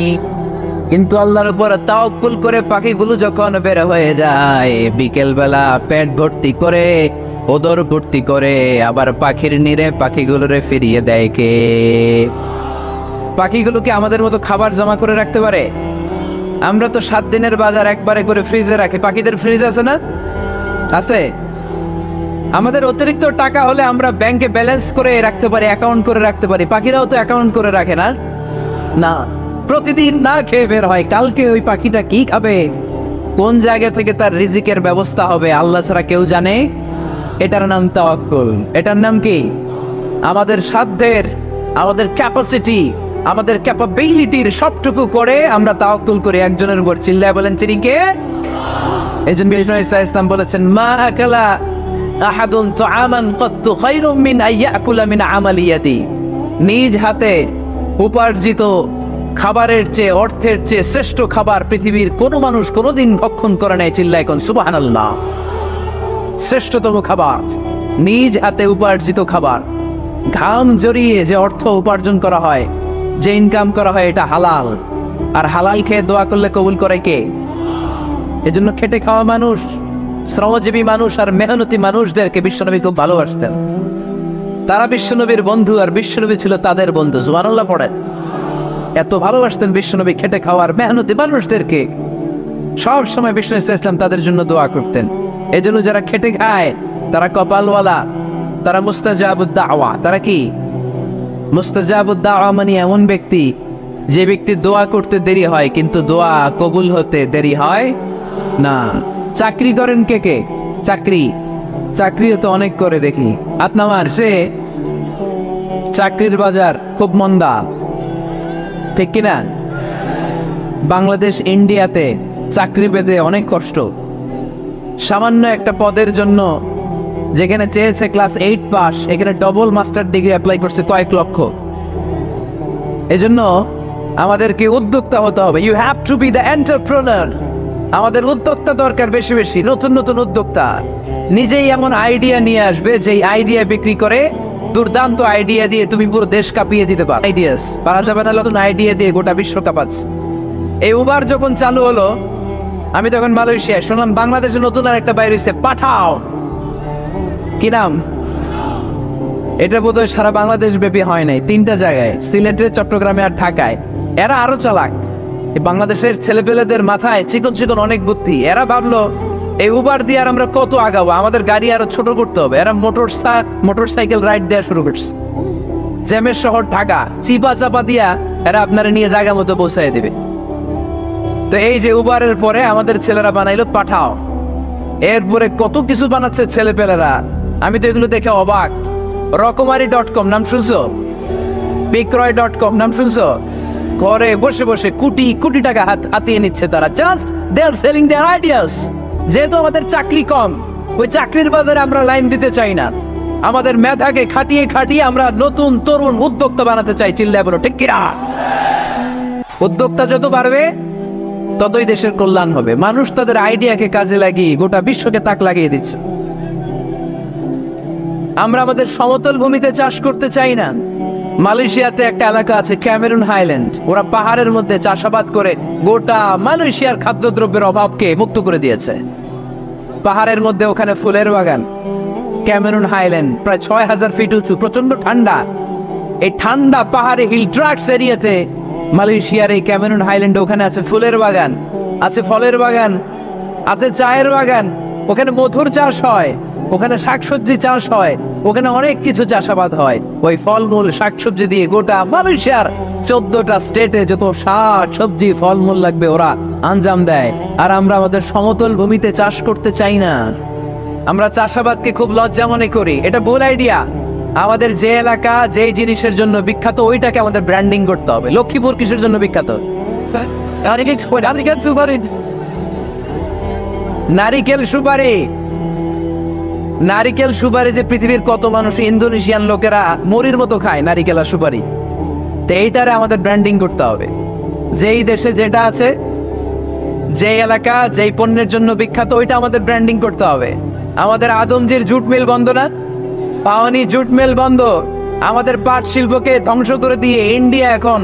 কিন্তু আল্লাহর উপর তাওয়াক্কুল করে পাখিগুলো যখন বের হয়ে যায়, বিকেল বেলা পেট ভর্তি করে, ওদর ভর্তি করে আবার পাখির নিরে পাখিগুলোরে ফিরিয়ে দেয় কে? পাখিগুলোকে আমাদের মতো খাবার জমা করে রাখতে পারে? আমরা তো 7 দিনের বাজার একবারে করে ফ্রিজে রাখি। পাখিদের ফ্রিজ আছে না? আছে। আমাদের অতিরিক্ত টাকা হলে আমরা ব্যাংকে ব্যালেন্স করে রাখতে পারি, অ্যাকাউন্ট করে রাখতে পারি। পাখিরাও তো অ্যাকাউন্ট করে রাখে না? না, প্রতিদিন না খেয়ে বের হয়। কালকে ওই পাখিটা কি খাবে, কোন জায়গা থেকে তার রিজিকের ব্যবস্থা হবে, আল্লাহ ছাড়া কেউ জানে। এটার নাম তাওয়াক্কুল। এটার নাম কি? আমাদের সাধ্যের, আমাদের ক্যাপাসিটি, আমাদের ক্যাপাবিলিটির সবটুকু করে আমরা তাওয়াক্কুল করি একজনের উপর। চিল্লায় বলেন তিনি কে? এই জন্য বিষ্ণু ইসা ইসলাম বলেছেন, মা আকালা আহাদুন তুআমান ক্বাত্তু খায়রুম মিন আইয়াকুলা মিন আমালি ইয়াদি। নিজ হাতে উপার্জিত খাবারের চেয়ে, অর্থের চেয়ে শ্রেষ্ঠ খাবার পৃথিবীর কোন মানুষ কোনোদিন ভক্ষণ করে নাই। চিল্লায় কোন সুবহানাল্লাহ। শ্রেষ্ঠতম খাবার নিজ হাতে উপার্জিত খাবার। ঘাম জড়িয়ে যে অর্থ উপার্জন করা হয়, যে ইনকাম করা হয়, এটা হালাল। আর হালাল খেয়ে দোয়া করলে কবুল করে কে? এজন্য খেটে খাওয়া মানুষ, শ্রমজীবী মানুষ আর মেহনতি মানুষদেরকে বিশ্বনবী খুব ভালোবাসতেন। তারা বিশ্বনবীর বন্ধু আর বিশ্বনবী ছিল তাদের বন্ধু। সুবহানাল্লাহ পড়েন। এত ভালোবাসতেন বিশ্বনবী খেটে খাওয়ার মেহনতি মানুষদেরকে। সব সময় বিশ্বনবী সাল্লাল্লাহু আলাইহি ওয়াসাল্লাম তাদের জন্য দোয়া করতেন। এজন্য যারা খেটে খায় তারা কপালওয়ালা, তারা মুস্তাজাবুদ দাওয়া। তারা কি? মুস্তাজাবুদ দাওয়া মানে এমন ব্যক্তি যে ব্যক্তি দোয়া করতে দেরি হয় কিন্তু দোয়া কবুল হতে দেরি হয় না। চাকরি করেন কে কে? চাকরিও তো অনেক করে দেখি। আপনার সে চাকরির বাজার খুব মন্দা, ঠিক কিনা? বাংলাদেশ ইন্ডিয়াতে চাকরি পেতে অনেক কষ্ট। সামান্য একটা পদের জন্য যেখানে চেয়েছে ক্লাস 8 পাস, এখানে ডবল মাস্টার ডিগ্রি অ্যাপ্লাই করছে কয়েক লক্ষ। এজন্য আমাদেরকে উদ্যোক্তা হতে হবে। You have to be the entrepreneur. আমাদের উদ্যোক্তা দরকার, বেশি বেশি নতুন নতুন উদ্যোক্তা। নিজেই এমন আইডিয়া নিয়ে আসবে যেই আইডিয়া বিক্রি করে দুর্দান্ত আইডিয়া দিয়ে তুমি পুরো দেশ কাঁপিয়ে দিতে পারো। আইডিয়াস পারা যাবে না, নতুন আইডিয়া দিয়ে গোটা বিশ্ব কাঁপাচ্ছে। এই উবার যখন চালু হলো, আমি তখন মালয়েশিয়ায় শুনলাম বাংলাদেশে নতুন আর একটা বাইরে হয়েছে, পাঠাও। কি নাম? এটা বোধহয় সারা বাংলাদেশ ব্যাপী হয় নাই, 3টা জায়গায়, সিলেটে, চট্টগ্রামে আর ঢাকায়। এরা আরো চালাক। এই বাংলাদেশের ছেলেপেলেদের মাথায় চিকন চিকন অনেক বুদ্ধি। এরা ভাবলো এই উবার দিয়ে আর আমরা কত আগাবো, আমাদের গাড়ি আরো ছোট করতে হবে। এরা মোটরসাইকেল রাইড দেওয়া শুরু করছে। জ্যামের শহর ঢাকা, চিপা চাপা দিয়া এরা আপনারা নিয়ে জায়গা মতো পৌঁছায় দেবে। তো এই যে উবারের পরে আমাদের ছেলেরা বানাইলো পাঠাও। এরপরে কত কিছু বানাচ্ছে ছেলেপেলেরা, আমি তো এগুলো দেখে অবাক। রকমারি.com নাম শুনছো? বিক্রয়.com নাম শুনছো? ঘরে বসে বসে কোটি কোটি টাকা হাতিয়ে নিচ্ছে তারা। Just they are selling their ideas. যেহেতু আমাদের চাকরি কম, ওই চাকরির বাজারে আমরা লাইন দিতে চাই না। আমাদের মেধাকে খাটিয়ে খাটিয়ে আমরা নতুন তরুণ উদ্যোক্তা বানাতে চাই। চিল্লায় বলো ঠিক কিনা? উদ্যোক্তা যত বাড়বে ততই দেশের কল্যাণ হবে। মানুষ তাদের আইডিয়াকে কাজে লাগিয়ে গোটা বিশ্বকে তাক লাগিয়ে দিচ্ছে। আমরা আমাদের সমতল ভূমিতে চাষ করতে চাই না। মালয়েশিয়াতে একটা এলাকা আছে ক্যামেরুন হাইল্যান্ড, ওরা পাহাড়ের মধ্যে চাষাবাদ করে গোটা মালয়েশিয়ার খাদ্যদ্রব্যের অভাবকে মুক্ত করে দিয়েছে। পাহাড়ের মধ্যে ওখানে ফুলের বাগান। ক্যামেরুন হাইল্যান্ড প্রায় 6000 ফিট উঁচু, প্রচন্ড ঠান্ডা। এই ঠান্ডা পাহাড়ে হিল ট্রাক্স এরিয়াতে মালয়েশিয়ার এই ক্যামেরুন হাইল্যান্ডে ওখানে আছে ফুলের বাগান, আছে ফলের বাগান, আছে চায়ের বাগান। ওখানে মধুর চাষ হয়, ওখানে শাকসবজি চাষ হয়, ওখানে অনেক কিছু চাষাবাদ হয়। ওই ফলমূল শাকসবজি দিয়ে গোটা মালয়েশিয়ার 14টা স্টেটে যত শাক সবজি ফলমূল লাগবে ওরা আঞ্জাম দেয়। আর আমরা আমাদের সমতল ভূমিতে চাষ করতে চাই না। আমরা চাষাবাদকে খুব লজ্জা মনে করি। এটা ভুল আইডিয়া। আমাদের যে এলাকা যেই জিনিসের জন্য বিখ্যাত ওইটাকে আমাদের ব্র্যান্ডিং করতে হবে। লক্ষ্মীপুর কিসের জন্য বিখ্যাত? নারিকেল সুপারি। নারিকেল সুপারি যে পৃথিবীর কত মানুষ, ইন্দোনেশিয়ান লোকেরা মুড়ির মতো খায় নারিকেল আর সুপারি। তো এইটারে আমাদের ব্র্যান্ডিং করতে হবে। যেই দেশে যেটা আছে, যে এলাকা যেই পণ্যের জন্য বিখ্যাত ওইটা আমাদের ব্র্যান্ডিং করতে হবে। আমাদের আদমজির জুট মিল বন্ধ না? পাওয়ানি জুট মিল বন্ধ। আমাদের পাট শিল্পকে ধ্বংস করে দিয়ে ইন্ডিয়া এখন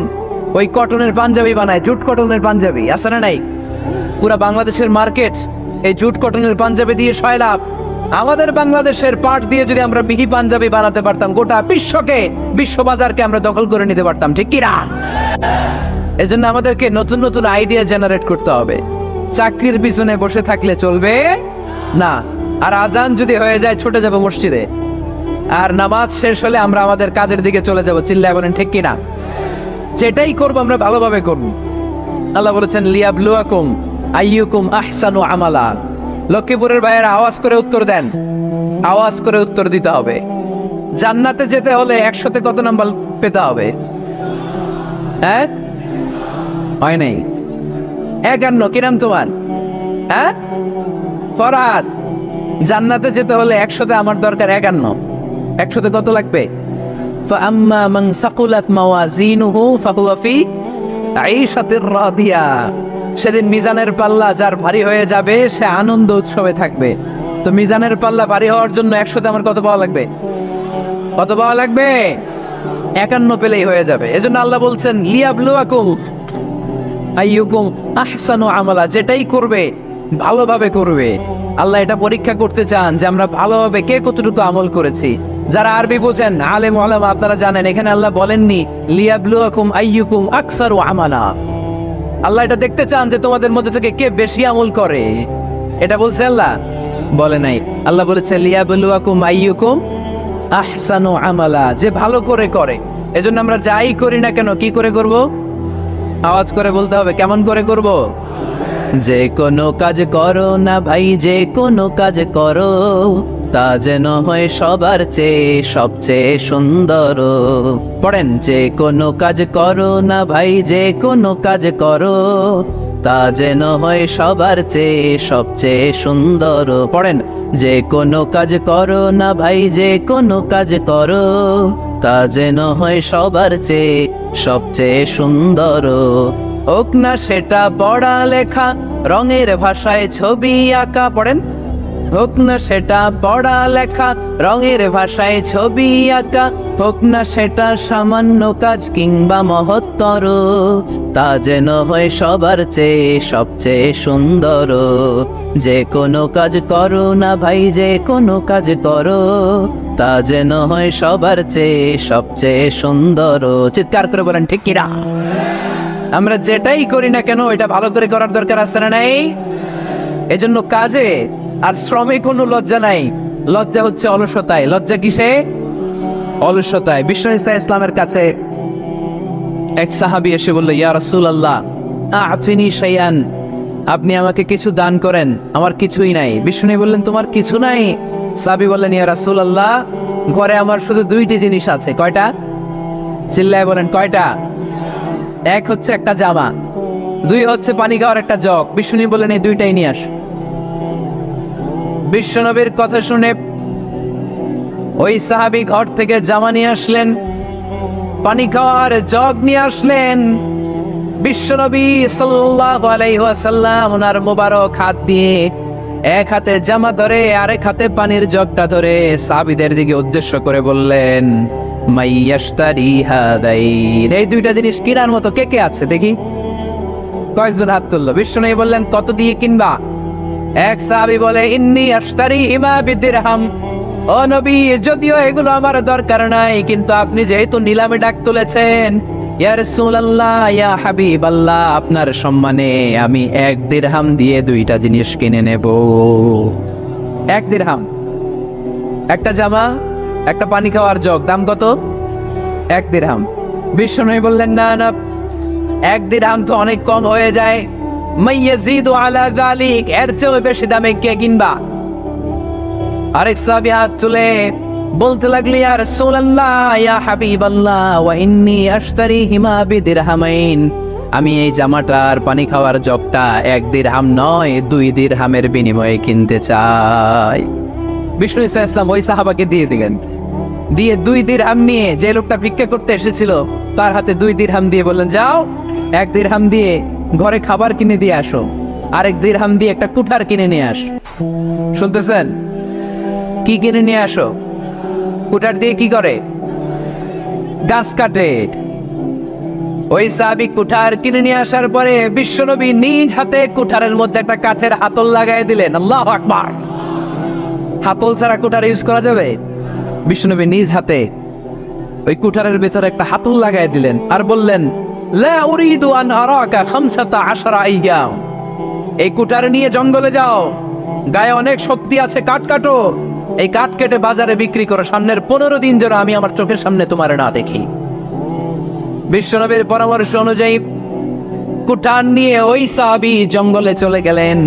ওই কটনের পাঞ্জাবি বানায়, জুট কটনের পাঞ্জাবি। আছে না নাই? পুরা বাংলাদেশের মার্কেট এই জুট কটনের পাঞ্জাবি দিয়ে সয়লাভ। আমাদের বাংলাদেশের পাট দিয়ে যদি আমরা মিহি পাঞ্জাবি বানাতে পারতাম, গোটা বিশ্বকে, বিশ্ব বাজারকে আমরা দখল করে নিতে পারতাম, ঠিক কি না? এজন্য আমাদেরকে নতুন নতুন আইডিয়া জেনারেট করতে হবে। চাকরির পিছনে বসে থাকলে চলবে না। আর আজান যদি হয়ে যায় ছুটে যাব মসজিদে, আর নামাজ শেষ হলে আমরা আমাদের কাজের দিকে চলে যাব। চিল্লায় বলেন ঠিক কিনা? যেটাই করবো আমরা ভালোভাবে করব। আল্লাহ বলেছেন লিয়াবলুয়াকুম আইয়ুকুম আহসানু আমালা। লক্ষ্মীপুরের ভাইয়েরা আওয়াজ করে উত্তর দেন। আওয়াজ করে উত্তর দিতে হবে। জান্নাতে যেতে হলে 100তে কত নাম্বার পেতে হবে? হ্যাঁ, হয় নাই 51। কি নাম তোমার? হ্যাঁ, ফরহাদ। জান্নাতে যেতে হলে 100তে আমার দরকার 51। 100তে কত লাগবে? ফাআম্মা মান সাকুলাত মাওয়াজিনুহু ফাহুয়া ফি আইশাতির রাদিয়া। সেদিন মিজানের পাল্লা যার ভারী হয়ে যাবে সে আনন্দ উৎসবে থাকবে। তো মিজানের পাল্লা ভারী হওয়ার জন্য 100তে আমার কত পাওয়া লাগবে? কত পাওয়া লাগবে? 51 পেলেই হয়ে যাবে। এজন্য আল্লাহ বলছেন লিয়াবলুয়াকুম আইয়ুকুম আহসানু আমালা, যেটাই করবে ভালোভাবে করবে। আল্লাহ এটা পরীক্ষা করতে চান যে আমরা ভালোভাবে কে কতটুকু আমল করেছি। যারা আরবি বোঝেন আলেম ওলামা আপনারা জানেন, এখানে আল্লাহ বলেননি লিয়াবলুয়াকুম আইয়ুকুম আকসারু আমালা। আল্লাহ এটা দেখতে চান যে তোমাদের মধ্যে থেকে কে বেশি আমল করে, এটা বলছে আল্লাহ? বলে নাই। আল্লাহ বলেছে লিয়াবলুয়াকুম আইয়ুকুম আহসানু আমালা, যে ভালো করে করে। এজন্য আমরা যাই করি না কেন কি করে করব? আওয়াজ করে বলতে হবে। কেমন করে করব? যে কোনো কাজ করো না ভাই, যে কোনো কাজ করো তা যেন হয় সবার চেয়ে সবচেয়ে সুন্দর। পড়েন, যে কোনো কাজ করো না ভাই, যে কোনো কাজ করো তা যেন হয় সবার চেয়ে সবচেয়ে সুন্দর। পড়েন, যে কোনো কাজ করো না ভাই, যে কোনো কাজ করো তা যেন হয় সবার চেয়ে সবচেয়ে সুন্দর। হোক না সেটা পড়া লেখা, রঙের ভাষায় ছবি আঁকা। পড়েন, হোক না সেটা পড়া লেখা, রঙের ভাষায় ছবি আঁকা। হোক না সেটা সামান্য কাজ কিংবা মহত্তর, তা যেন হয় সবার চেয়ে সবচেয়ে সুন্দর। যে কোনো কাজ করো না ভাই, যে কোনো কাজ করো তা যেন হয় সবার চেয়ে সবচেয়ে সুন্দর। চিৎকার করে বলেন ঠিক কিনা? আমরা যেটাই করি না কেন এটা ভালো করে করার দরকার আছে না নাই? এজন্য কাজে আর শ্রমে কোনো লজ্জা নাই। লজ্জা হচ্ছে অলসতায়। লজ্জা কিসে? অলসতায়। বিষ্ণু ঈসা ইসলামের কাছে এক সাহাবী এসে বলল, ইয়া রাসূলুল্লাহ আ'তিনি শাইআন, আপনি আমাকে কিছু দান করেন, আমার কিছুই নাই। বিষ্ণু বললেন, তোমার কিছু নাই? সাহাবী বললেন, ইয়া রাসূলুল্লাহ ঘরে আমার শুধু 2টি জিনিস আছে। কয়টা? চিল্লায় বলেন কয়টা? এক হচ্ছে একটা জামা, 2 হচ্ছে পানি খাওয়ার একটা জগ। বিষ্ণু বললেন, এই 2টাই নিয়ে আস। বিশ্বনবীর কথা শুনে ওই সাহাবী ঘর থেকে জামা নিয়ে আসলেন, পানি খাওয়ার জগ নিয়ে আসলেন। বিশ্বনবী সাল্লাল্লাহু আলাইহি ওয়াসাল্লাম ওনার মোবারক হাত দিয়ে এক হাতে জামা ধরে আরেক হাতে পানির জগটা ধরে সাহাবীদের দিকে উদ্দেশ্য করে বললেন, মাইয়াশতারি হাদাইন, এই 2টা জিনিস কেনার মতো কে কে আছে দেখি? কয়েকজন হাত তুললো। বিশ্বনবী বললেন, কত দিয়ে কিনবা? এক সাহাবী বলে, ইন্নী আশতারি হিমা বিদিরহাম, ও নবী যদিও এগুলো আমার দরকার নাই, কিন্তু আপনি যেহেতু নিলামে ডাক তুলেছেন, ইয়া রাসূলুল্লাহ ইয়া হাবিবাল্লাহ, আপনার সম্মানে আমি 1 দিরহাম দিয়ে 2টা জিনিস কিনে নেব। 1 দিরহাম, একটা জামা, একটা পানি খাওয়ার জগ, দাম কত? 1 দিরহাম। বিশ্বনবী বললেন, না না, 1 দিরহাম তো অনেক কম হয়ে যায়, মাইয়াজিদু আলা যালিক, এর চেয়ে বেশি দামে কে কিনবা? আরেক সাহাবী হাত তুলে বলতে লাগলি, ইয়া রাসূলুল্লাহ ইয়া হাবিবাল্লাহ ওয়া ইন্নী আশতারি হিমা বিদিরহামাইন, আমি এই জামাটার পানি খাওয়ার জগটা 1 দিরহাম নয় 2 দিরহামের বিনিময়ে কিনতে চাই। বিষ্ণু ঈসা ইসলাম ওই সাহাবাকে দিয়ে দিলেন। দিয়ে 2 দিরহাম নিয়ে যে লোকটা ভিক্ষা করতে এসেছিল তার হাতে 2 দিরহাম দিয়ে বললেন, যাও 1 দিরহাম দিয়ে ঘরে খাবার কিনে দিয়ে আসো, আরেক দিরহাম দিয়ে একটা কুঠার কিনে নিয়ে আসো। শুনতেছেন? কি কিনে নিয়ে আসো? কুঠার দিয়ে কি করে? গাছ কাটে। ওই সাহাবী কুঠার কিনে নিয়ে আসার পরে বিশ্বনবী নিজ হাতে কুঠারের মধ্যে একটা কাঠের হাতল লাগাই দিলেন। আল্লাহু আকবার। হাতল ছাড়া কুঠার ইউজ করা যাবে? বিশ্বনবী নিজ হাতে ওই কুঠারের ভেতরে একটা হাতল লাগাই দিলেন আর বললেন, লা উরিদু আন আরাকা 15 আইয়াম, এই কুঠার নিয়ে জঙ্গলে যাও, গায়ে অনেক শক্তি আছে, কাঠ কাটো, এই কাঠ কেটে বাজারে বিক্রি করো, সামনের 15 দিন যেন আমি আমার চোখের সামনে তোমার না দেখি। বিশ্বনবীর পরামর্শ অনুযায়ী কুঠার নিয়ে ওই সাহাবী জঙ্গলে চলে গেলেন।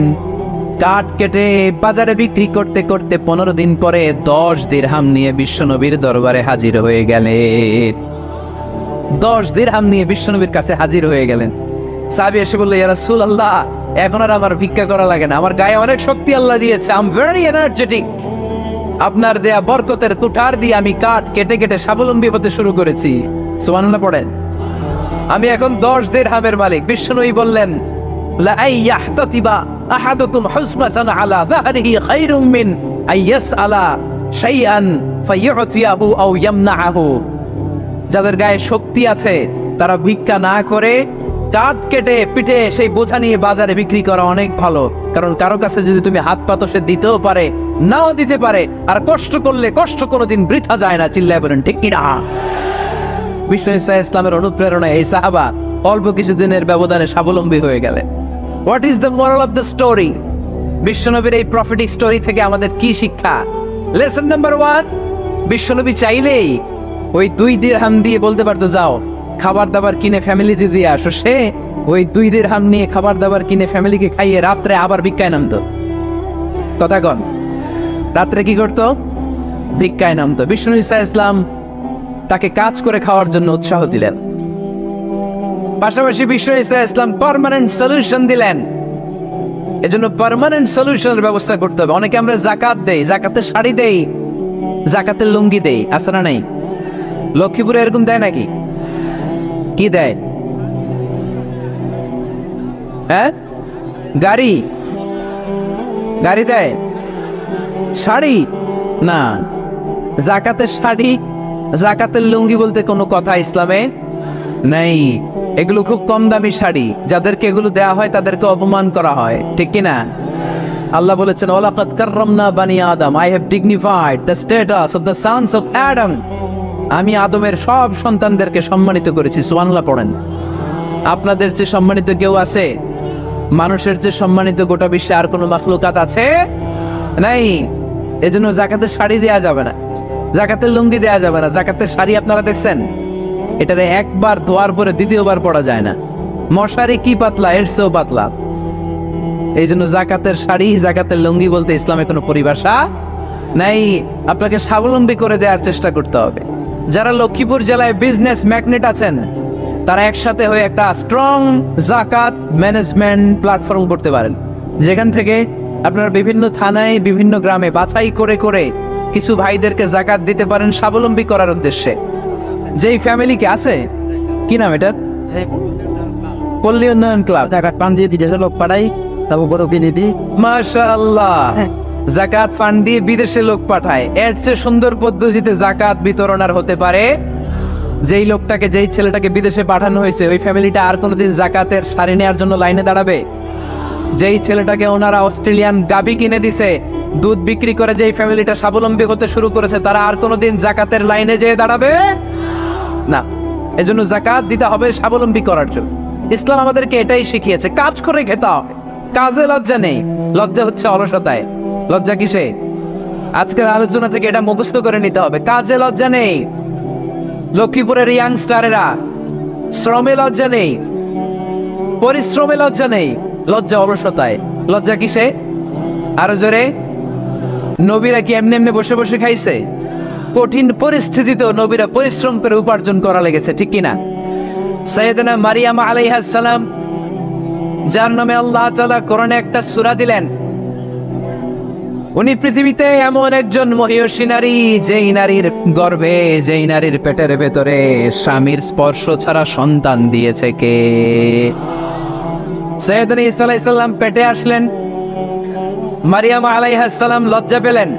কাঠ কেটে বাজারে বিক্রি করতে করতে 15 দিন পরে 10 দিরহাম নিয়ে বিশ্বনবীর দরবারে হাজির হয়ে গেলেন। 10 দিরহাম নিয়ে বিশ্বনবীর কাছে হাজির হয়ে গেলেন। সাহাবী এসে বলল, ইয়া রাসূলুল্লাহ, এখন আর আমার ভিক্ষা করা লাগে না, আমার গায়ে অনেক শক্তি আল্লাহ দিয়েছে, আই এম ভেরি এনার্জেটিক। আপনার দেয়া বরকতের কুঠার দিয়ে আমি কাঠ কেটে কেটে স্বাবলম্বী হতে শুরু করেছি। সুবহানাল্লাহ পড়েন। আমি এখন 10 দিরহামের মালিক। বিশ্বনবী বললেন, লা আইয়াহতাতিবা আহাদুকুম হুসমাতান আলা যাহরিহি খায়রুম মিন আইয়াসআলা শাইআন ফায়ু'তিয়াহু আও ইয়ামনাহু। যাদের গায়ে শক্তি আছে তারা ভিক্ষা না করে কাঠ কেটে পিঠে সেই বোঝা নিয়ে বাজারে বিক্রি করা অনেক ভালো। কারণ কারো কাছে যদি তুমি হাত পাতো, সে দিতেও পারে, নাও দিতে পারে। আর কষ্ট করলে কষ্ট কোনোদিন বৃথা যায় না। চিল্লায় বলেন ঠিক কিনা? বিষ্ণু ঈসা ইসলামের অনুপ্রেরণায় এই সাহাবা অল্প কিছুদিনের ব্যবধানে স্বাবলম্বী হয়ে গেলেন। What is the moral of the story? বিশ্বনবীর এই প্রফেটিক স্টোরি থেকে আমাদের কি শিক্ষা? লেসন নাম্বার 1, বিশ্বনবী চাইলেই ওই 2 দিরহাম দিয়ে বলতে পারতো, যাও খাবার দাবার কিনে ফ্যামিলিতে দিয়ে আসো। সে ওই 2 দিরহাম নিয়ে খাবার দাবার কিনে ফ্যামিলিকে খাইয়ে রাত্রে আবার ভিক্ষায় নামতো। কথা কন, রাত্রে কি করতো? ভিক্ষায় নামতো। বিষ্ণু ঈসা ইসলাম তাকে কাজ করে খাওয়ার জন্য উৎসাহ দিলেন। পাশাপাশি বিষ্ণু ঈসা ইসলাম পার্মানেন্ট সলিউশন দিলেন। এজন্য পার্মানেন্ট সলিউশনের ব্যবস্থা করতে হবে। অনেকে আমরা যাকাত দেই, যাকাতের শাড়ি দেই, যাকাতের লুঙ্গি দেই, আছে না নাই? লক্ষ্মীপুরে এরকম দেয় নাকি? কি দেয়? হ্যাঁ, গাড়ি গাড়ি দেয়, শাড়ি না। যাকাতের শাড়ি, যাকাতের লুঙ্গি বলতে কোনো কথা ইসলামে নেই। এগুলো খুব কম দামি শাড়ি। যাদেরকে এগুলো দেয়া হয় তাদেরকে অপমান করা হয়, ঠিক কি না? আল্লাহ বলেছেন, ওয়ালাকাদ কাররামনা বানি আদম, I have dignified the status of the sons of Adam. আমি আদমের সব সন্তানদেরকে সম্মানিত করেছি। সুবহানাল্লাহ পড়েন। আপনাদের চেয়ে সম্মানিত কেউ আছে? মানুষের চেয়ে সম্মানিত গোটা বিশ্বে আর কোনো মাখলুকাত আছে? নাই। এজন্য যাকাতের শাড়ি দেয়া যাবে না, যাকাতের লুঙ্গি দেয়া যাবে না। যাকাতের শাড়ি আপনারা দেখছেন, এটারে একবার ধোয়ার পরে দ্বিতীয়বার পরা যায় না। মশারি কি পাতলা, এর চেয়েও পাতলা। এই জন্য যাকাতের শাড়ি, যাকাতের লুঙ্গি বলতে ইসলামে কোনো পরিভাষা নাই। আপনাকে স্বাবলম্বী করে দেওয়ার চেষ্টা করতে হবে। যারা লক্ষ্মীপুর জেলায় বিজনেস ম্যাগনেট আছেন, তারা একসাথে হয়ে একটা স্ট্রং যাকাত ম্যানেজমেন্ট প্ল্যাটফর্ম করতে পারেন, যেখান থেকে আপনারা বিভিন্ন থানায়, বিভিন্ন গ্রামে বাছাই করে করে কিছু ভাইদেরকে যাকাত দিতে পারেন স্বাবলম্বী করার উদ্দেশ্যে। যেই ফ্যামিলিকে আছে, কি নাম এটার? পল্লী উন্নয়ন ক্লাব। জাকাত পান দিয়ে বিদেশে লোক পাঠাই, তারপর বড় কিনে দিই। মাশাআল্লাহ, যাকাত ফান্ড দিয়ে বিদেশে লোক পাঠায়। এর চেয়ে সুন্দর পদ্ধতিতে যাকাত বিতরণ আর হতে পারে? যেই লোকটাকে, যেই ছেলেটাকে বিদেশে পাঠানো হয়েছে, ওই ফ্যামিলিটা আর কোনোদিন যাকাতের শাড়ি নেওয়ার জন্য লাইনে দাঁড়াবে? যেই ছেলেটাকে ওনারা অস্ট্রেলিয়ান গাভী কিনে দিছে, দুধ বিক্রি করে যেই ফ্যামিলিটা স্বাবলম্বী হতে শুরু করেছে, তারা আর কোনোদিন যাকাতের লাইনে যেয়ে দাঁড়াবে না। এজন্য যাকাত দিতে হবে স্বাবলম্বী করার জন্য। ইসলাম আমাদেরকে এটাই শিখিয়েছে, কাজ করে খেতে হবে। কাজে লজ্জা নেই, লজ্জা হচ্ছে অলসতায়। লজ্জা কিসে? আজকের আলোচনা থেকে এটা মুখস্থ করে নিতে হবে। কাজে লজ্জা নেই। লক্ষ্মীপুরের ইয়াংস্টারেরা শ্রমে লজ্জা নেই, পরিশ্রমে লজ্জা নেই, লজ্জা অলসতায়। লজ্জা কিসে? আরো জোরে। নবীরা কি এমনি এমনি বসে বসে খাইছে? কঠিন পরিস্থিতিতেও নবীরা পরিশ্রম করে উপার্জন করা লেগেছে, ঠিক কিনা? সাইয়েদনা মারিয়াম আলাইহিস সালাম, যার নামে আল্লাহ তাআলা কোরআনে একটা সূরা দিলেন, উনি পৃথিবীতে এমন একজন মহিয়সী নারী, যেই নারীর গর্ভে, যেই নারীর পেটের ভেতরে স্বামীর স্পর্শ ছাড়া সন্তান দিয়েছে কে? সাইয়েদনা ঈসা আলাইহিস সালাম পেটে আসলেন। মারিয়াম আলাইহিস সালাম লজ্জা পেলেন।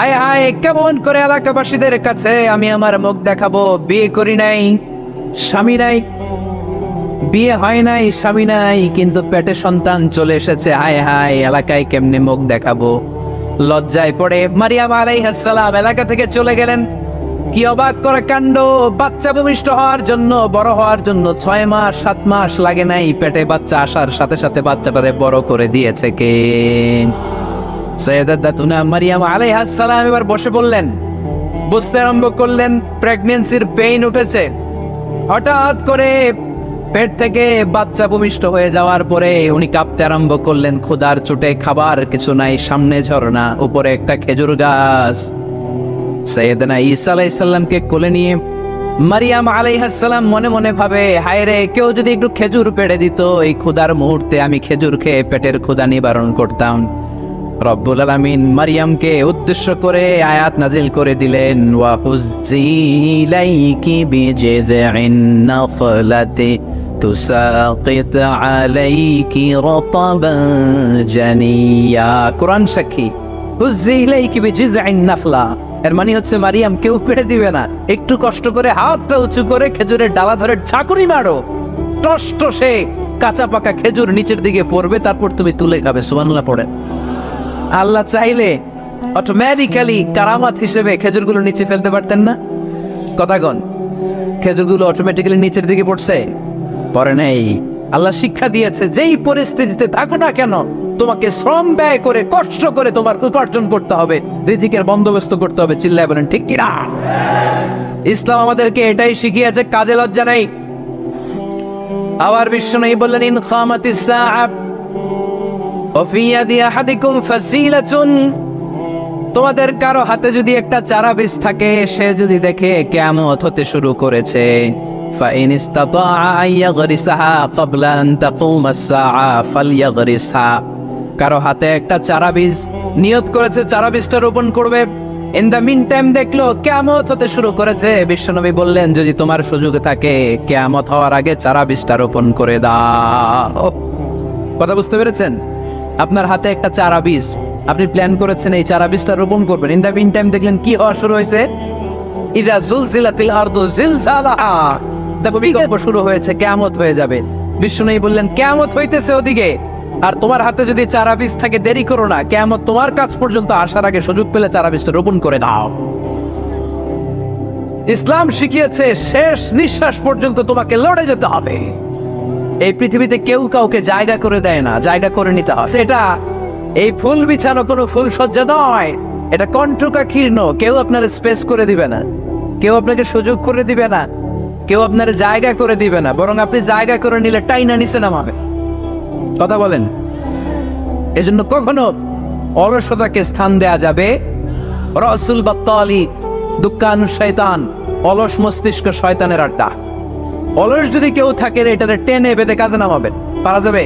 আয় হায়, কেমন করে এলাকাবাসীদের কাছে আমি আমার মুখ দেখাবো? বিয়ে করি নাই, স্বামী নাই, বিয়ে হয় নাই, স্বামী নাই, কিন্তু পেটে সন্তান চলে এসেছে। হায় হায়, এলাকায় কেমনে মুখ দেখাবো? লজ্জায় পড়ে মারিয়াম আলাইহিস সালাম এলাকা থেকে চলে গেলেন। কি অবাক করা কাণ্ড! বাচ্চা ভূমিষ্ঠ হওয়ার জন্য, বড় হওয়ার জন্য 6 মাস 7 মাস লাগে নাই। পেটে বাচ্চা আসার সাথে সাথে বাচ্চাটারে বড় করে দিয়েছে কে? সাইয়েদাতুনা মারিয়াম আলাইহিস সালাম এবার বসে পড়লেন, বুঝতে আরম্ভ করলেন প্রেগন্যান্সির পেইন উঠেছে। হঠাৎ করে পেট থেকে বাচ্চা ভূমিষ্ঠ হয়ে যাওয়ার পরে উনি কাঁপতে আরম্ভ করলেন। ক্ষুধার চোটে খাবার কিছু নাই, সামনে ঝর্ণা, উপরে একটা খেজুর গাছ। সাইয়েদনা ঈসা আলাইহিস সালামকে কোলে নিয়ে মারিয়াম আলাইহিস সালাম মনে মনে ভাবে, হায় রে, কেউ যদি একটু খেজুর পেড়ে দিত, এই ক্ষুধার মুহূর্তে আমি খেজুর খেয়ে পেটের ক্ষুধা নিবারণ করতাম। রব্বুল আলামিন মারিয়ামকে উদ্দেশ্য করে আয়াত নাজিল করে দিলেন, ওয়া হুজ্জি ইলাইকি বিজিযিন নাখলাতি তুসাকিত আলাইকি রাতাবান জানিয়া। কোরআন সাক্ষী, হুজ্জি ইলাইকি বিজিযিন নাখলা, এর মানে হচ্ছে মারিয়াম কেউ পেড়ে দিবে না, একটু কষ্ট করে হাতটা উঁচু করে খেজুরের ডালা ধরে ঝাঁকুনি মারো, টস টসে কাঁচা পাকা খেজুর নিচের দিকে পড়বে, তারপর তুমি তুলে খাবে। সুবহানাল্লাহ পড়ে। আল্লাহ চাইলে অটোমেটিক্যালি কারামাত হিসেবে খেজুরগুলো নিচে ফেলতে পারতেন না? কথাগণ, খেজুরগুলো অটোমেটিক্যালি নিচের দিকে পড়ছে? পড়ে নাই। আল্লাহ শিক্ষা দিয়েছে, যেই পরিস্থিতিতে থাকো না কেন, তোমাকে শ্রম ব্যয় করে কষ্ট করে তোমার উপার্জন করতে হবে, রিজিকের বন্দোবস্ত করতে হবে। চিল্লায় বলেন ঠিক কিনা? ইসলাম আমাদেরকে এটাই শিখিয়েছে, কাজে লজ্জা নাই। আবার বিশ্বনবী বললেন, ইন খামাতিস সাআ ওয়াফি ইয়াদি আহাদিকুম ফাসিলাতুন, তোমাদের কারো হাতে যদি একটা চারা বীজ থাকে, সে যদি দেখে কিয়ামত হতে শুরু করেছে, ফাইন ইসতাতাআ আন ইয়াগরিসাহা ক্বাবলা আন তাকুমাস সাআ ফালইয়াগরিসহা, কারো হাতে একটা চারা বীজ নিয়ত করেছে, চারা বীজটা রোপণ করবে, ইন দ্য মিন টাইম দেখলো কিয়ামত হতে শুরু করেছে, বিশ্বনবী বললেন, যদি তোমার সুযোগ থাকে কিয়ামত হওয়ার আগে চারা বীজটা রোপণ করে দাও। কথা বুঝতে পেরেছেন? আপনার হাতে একটা চারা বীজ, আপনি প্ল্যান করেছেন এই চারা বীজটা রোপণ করবেন, ইন দ্য মিন টাইম দেখলেন কি হওয়া শুরু হয়েছে, ইযা জুলজিলাতিল আরদু জিলজালাহা, দেখো বিকল্প শুরু হয়েছে, কিয়ামত হয়ে যাবে। বিশ্বনবী বললেন, কিয়ামত হইতেছে ওদিকে, আর তোমার হাতে যদি চারা বীজ থাকে, দেরি করো না, কিয়ামত তোমার কাছ পর্যন্ত আসার আগে সুযোগ পেলে চারা বীজটা রোপণ করে দাও। ইসলাম শিখিয়েছে শেষ নিঃশ্বাস পর্যন্ত তোমাকে লড়ে যেতে হবে। এই পৃথিবীতে কেউ কাউকে জায়গা করে দেয় না, জায়গা করে নিতে হয়। এটা এই ফুল বিছানো কোনো ফুল সজ্জা নয়, এটা কণ্টকা কীর্ণ, কেউ আপনার স্পেস করে দিবে না, কেউ আপনাকে সুযোগ করে দিবে না, কেউ আপনার জায়গা করে দিবে না, বরং আপনি জায়গা করে নিলে টাইনা নিচে নামাবে। কথা বলেন। এজন্য কখনো অলসতাকে স্থান দেয়া যাবে। রাসূল বাত্তালি, দুঃখানু শয়তান, অলস মস্তিষ্ক শয়তানের আড্ডা। অলস যদি কেউ থাকে, এটারে টেনে বেঁধে কাজে নামাবেন, পারা যাবে?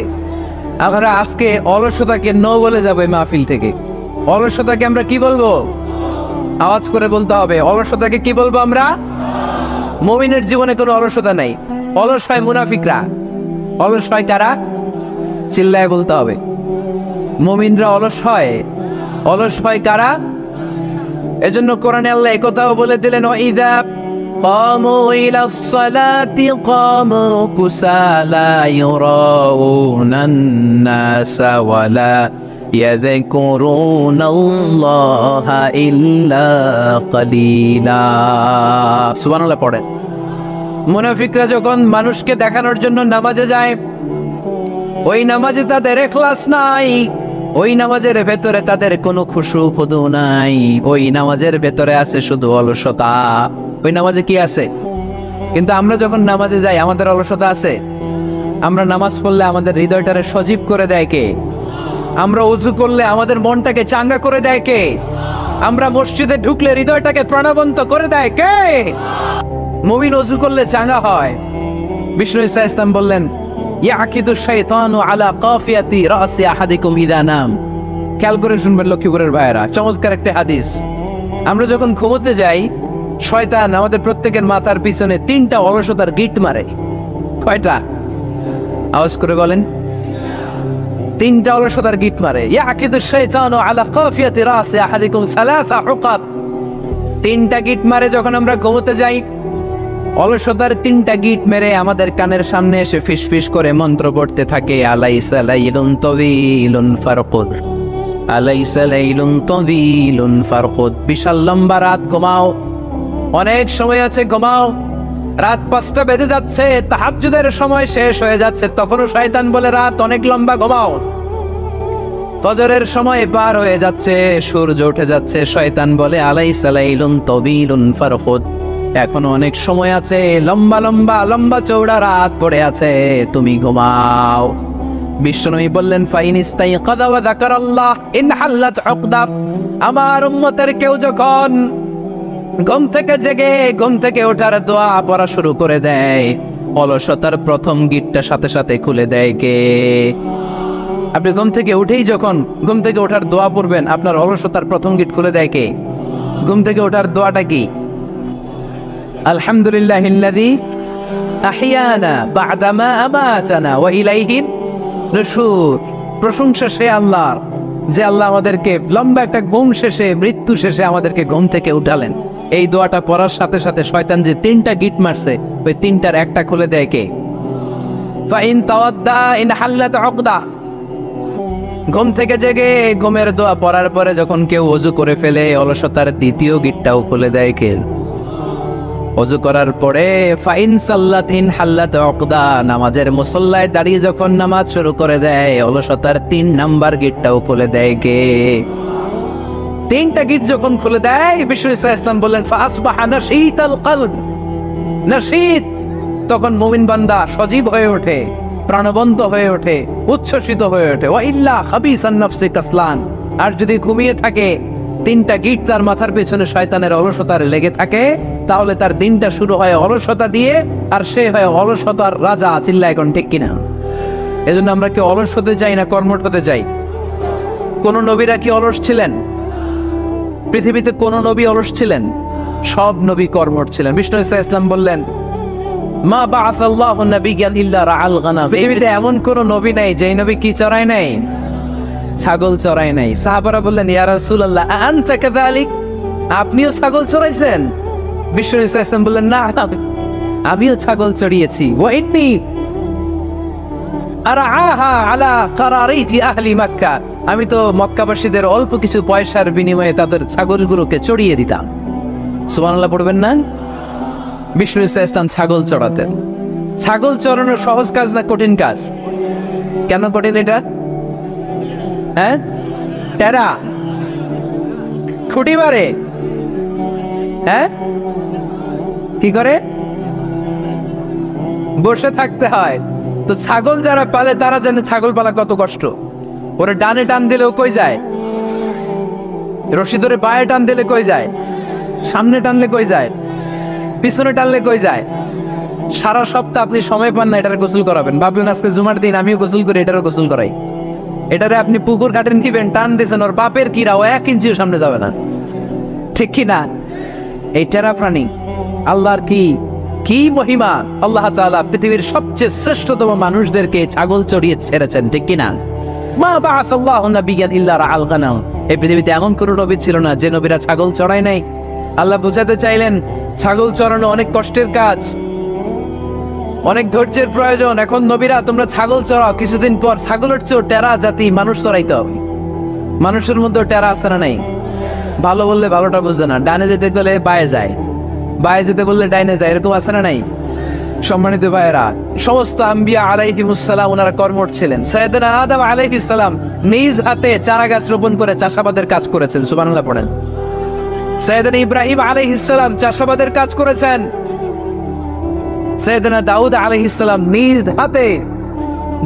আমরা আজকে অলসতাকে নো বলে যাবো এই মাহফিল থেকে। অলসতাকে আমরা কি বলবো? আওয়াজ করে বলতে হবে, অলসতাকে কি বলবো আমরা? মুমিনের জীবনে কোনো অলসতা নাই। অলস হয় মুনাফিকরা। অলস হয় কারা? চিল্লায় বলতে হবে। মুমিনরা অলস হয়। অলস হয় কারা? এজন্য কোরআনে আল্লাহ একথাও বলে দিলেন, ওয়াইদা কামু ইলাস সালাতি কামু কুসালা ইউরাউনান নাসা ওয়ালা ইয়াযকুরুনাল্লাহা ইল্লা কালিলা। সুবহানাল্লাহ পড়েন। মুনাফিকরা যখন মানুষকে দেখানোর জন্য নামাজে যায়, ওই নামাজে তাদের ইখলাস নাই, ওই নামাজের ভেতরে তাদের কোনো খুশু খুদু নাই, ওই নামাজের ভেতরে আছে শুধু অলসতা। ওই নামাজে কি আছে? কিন্তু আমরা যখন নামাজে যাই, আমাদের অলসতা আছে? আমরা নামাজ পড়লে আমাদের হৃদয়টারে সজীব করে দেয় কে? আমরা ওযু করলে আমাদের মনটাকে চাঙ্গা করে দেয় কে? আমরা মসজিদে ঢুকলে হৃদয়টাকে প্রাণবন্ত করে দেয় কে? মুমিন ওযু করলে চাঙ্গা হয়। বিষ্ণু ঈসা ইসলাম বললেন, ইয়াকিদু শাইতানু আলা কাফিয়াতি রাসি আহাদিকুম ইদা নাম। খেয়াল করে শুনবেন লক্ষ্মীপুরের ভাইয়েরা, চমৎকার একটা হাদিস। আমরা যখন ঘুমোতে যাই, শয়তান আমাদের প্রত্যেকের মাথার পিছনে 3টা অলসতার গিট মারে। কয়টা? আওয়াজ করে বলেন। 3টা অলসতার গিট মারে। ইয়াকিদু শাইতানু আলা কাফিয়াতি রাসি আহাদিকুম সালাসা উকাব। 3টা গিট মারে যখন আমরা ঘুমোতে যাই। অলসতার 3টা গিট মেরে আমাদের কানের সামনে এসে ফিসফিস করে মন্ত্র পড়তে থাকে, আলাইসা লাইলুন তাওয়ীলুন ফারকুদ, আলাইসা লাইলুন তাওয়ীলুন ফারকুদ। বিশাল লম্বা রাত, ঘুমাও, অনেক সময় আছে, ঘুমাও। রাত 5টা বেজে যাচ্ছে, তাহাজ্জুদের সময় শেষ হয়ে যাচ্ছে, তখনও শয়তান বলে রাত অনেক লম্বা, ঘুমাও। ফজরের সময় পার হয়ে যাচ্ছে, সূর্য উঠে যাচ্ছে, শয়তান বলে আলাইসা লাইলুন তাওয়ীলুন ফারকুদ, এখনো অনেক সময় আছে, লম্বা লম্বা লম্বা চৌড়া রাত পড়ে আছে, তুমি ঘুমাও। বিশ্বনবী বললেন, ফাইন ইস্তাইকাযা ওয়া যাকারাল্লাহ ইনহাল্লাত উকদা। আমার উম্মতের কেউ যখন ঘুম থেকে জেগে ঘুম থেকে ওঠার দোয়া পড়া শুরু করে দেয়, অলসতার প্রথম গিটটা সাথে সাথে খুলে দেয় কে? আপনি ঘুম থেকে উঠেই যখন ঘুম থেকে ওঠার দোয়া পড়বেন, আপনার অলসতার প্রথম গিট খুলে দেয় কে? ঘুম থেকে ওঠার দোয়াটা কি? আলহামদুলিল্লাহিল্লাযী আহিয়ানা বা'দা মা আমাতানা ওয়া ইলাইহিন নুশুর। প্রশংসা সে আল্লাহর, যে আল্লাহ আমাদেরকে লম্বা একটা ঘুম শেষে, মৃত্যু শেষে আমাদেরকে ঘুম থেকে উঠালেন। এই দোয়াটা পড়ার সাথে সাথে শয়তান যে 3টা গিট মারছে, ওই 3টার একটা খুলে দেয় কে? Fine তাওয়াদ্দা in হাল্লাত উকদা। ঘুম থেকে জেগে ঘুমের দোয়া পড়ার পরে যখন কেউ ওযু করে ফেলে, অলসতার দ্বিতীয় গিটটাও খুলে দেয় কে? ওযু করার পরে ফাইন সাল্লাত ইন হাল্লাত উকদা, নামাজের মুসল্লায় দাঁড়িয়ে যখন নামাজ শুরু করে দেয়, অলসতার 3 নাম্বার গিটটাও খুলে দেয় কে? 3টা গিট যখন খুলে দেয়, বিষ্ণু ইসলাম বললেন ফাসবাহা নাশীতাল কলব। নাশীত, তখন মুমিন বান্দা সজীব হয়ে ওঠে, প্রাণবন্ত হয়ে ওঠে, উচ্ছ্বসিত হয়ে ওঠে। ওয়া ইল্লা খাবিসান নাফসি কাসলান, আর যদি ঘুমিয়ে থাকে, 3টা গিট তার মাথার পেছনে শয়তানের অলসতার লেগে থাকে, তাহলে তার দিনটা শুরু হয় অলসতা দিয়ে, আর সে হয় অলসতার রাজা। চিল্লায় এখন ঠিক কিনা? এজন্য আমরা কি অলস হতে চাই না কর্মঠ হতে চাই? কোন নবীরা কি অলস ছিলেন? পৃথিবীতে কোন নবী অলস ছিলেন? সব নবী কর্মঠ ছিলেন। বিষ্ণু ইসলাম বললেন মা বাআসাল্লাহু নাবিয়্যান ইল্লা রাআল গানাম। পৃথিবীতে এমন কোন নবী নাই যেই নবী কি চড়ায় নাই? ছাগল চড়ায় নাই। সাহাবারা বললেন ইয়া রাসূলুল্লাহ আনতা কাযালিক, আপনিও ছাগল চড়াইছেন? বিষ্ণু ইসলাম বললেন না, আমিও ছাগল চড়িয়েছি। ওয়া ইন্নী আরআহা আলা কারারিতি আহলি মক্কা, আমি তো মক্কাবাসীদের অল্প কিছু পয়সার বিনিময়ে তাদের ছাগলগুলোকে চড়িয়ে দিতাম। সুবহানাল্লাহ পড়বেন না? বিষ্ণু ইসলাম ছাগল চড়াতেন। ছাগল চড়ানো সহজ কাজ না কঠিন কাজ? কেন কঠিন এটা? হ্যাঁ, টেরা খুঁটি মারে। হ্যাঁ, কি করে? বসে থাকতে হয়। তো ছাগল যারা পালে তারা জানে ছাগল পালা কত কষ্ট। ওরে ডানে টান দিলেও কই যায়, রশি ধরে বায়ে টান দিলে কই যায়, সামনে টানলে কই যায়, পিছনে টানলে কই যায়। সারা সপ্তাহ আপনি সময় পান না এটারে গোসল করাবেন। ভাবলেন আজকে জুমার দিন আমিও গোসল করি, এটারও গোসল করাই। এটারে আপনি পুকুর ঘাটে নিবেন, টান দিয়েছেন, ওর বাপের কিরা ও 1 ইঞ্চিও সামনে যাবে না। ঠিক কি না? এই টেরা প্রাণী আল্লাহর কি মহিমা। আল্লাহ তাআলা পৃথিবীর সবচেয়ে শ্রেষ্ঠতম মানুষদেরকে ছাগল চড়িয়ে ছেড়েছেন। ঠিক কি না? মা বাআসাল্লাহু নাবিয়্যান ইল্লা রাআল গানাম। এই পৃথিবীতে এমন কোন নবী ছিল না যে নবীরা ছাগল চড়ায় নাই। আল্লাহ বুঝাতে চাইলেন ছাগল চড়ানো অনেক কষ্টের কাজ, অনেক ধৈর্যের প্রয়োজন। এখন নবীরা তোমরা ছাগল চড়াও, কিছুদিন পর ছাগলের চেয়েও টেরা জাতি মানুষ চড়াইতে হবে। মানুষের মধ্যে টেরা আছে না নাই? ভালো বললে ভালোটা বুঝে না, ডানে যেতে গেলে বায়ে যায়, বায়ে যেতে বললে ডাইনে যায়, এরকম আছে না নাই? সম্মানিত ভাইয়েরা, সমস্ত আম্বিয়া আলাইহিমুস সালাম ওনারা কর্মঠ ছিলেন। সাইয়েদনা আদম আলাইহিস সালাম নিজ হাতে চারা গাছ রোপণ করে চাষাবাদের কাজ করেছেন। সুবহানাল্লাহ পড়েন। সাইয়েদনা ইব্রাহিম আলাইহিস সালাম চাষাবাদের কাজ করেছেন। সাইয়েদনা দাউদ আলাইহিস সালাম নিজ হাতে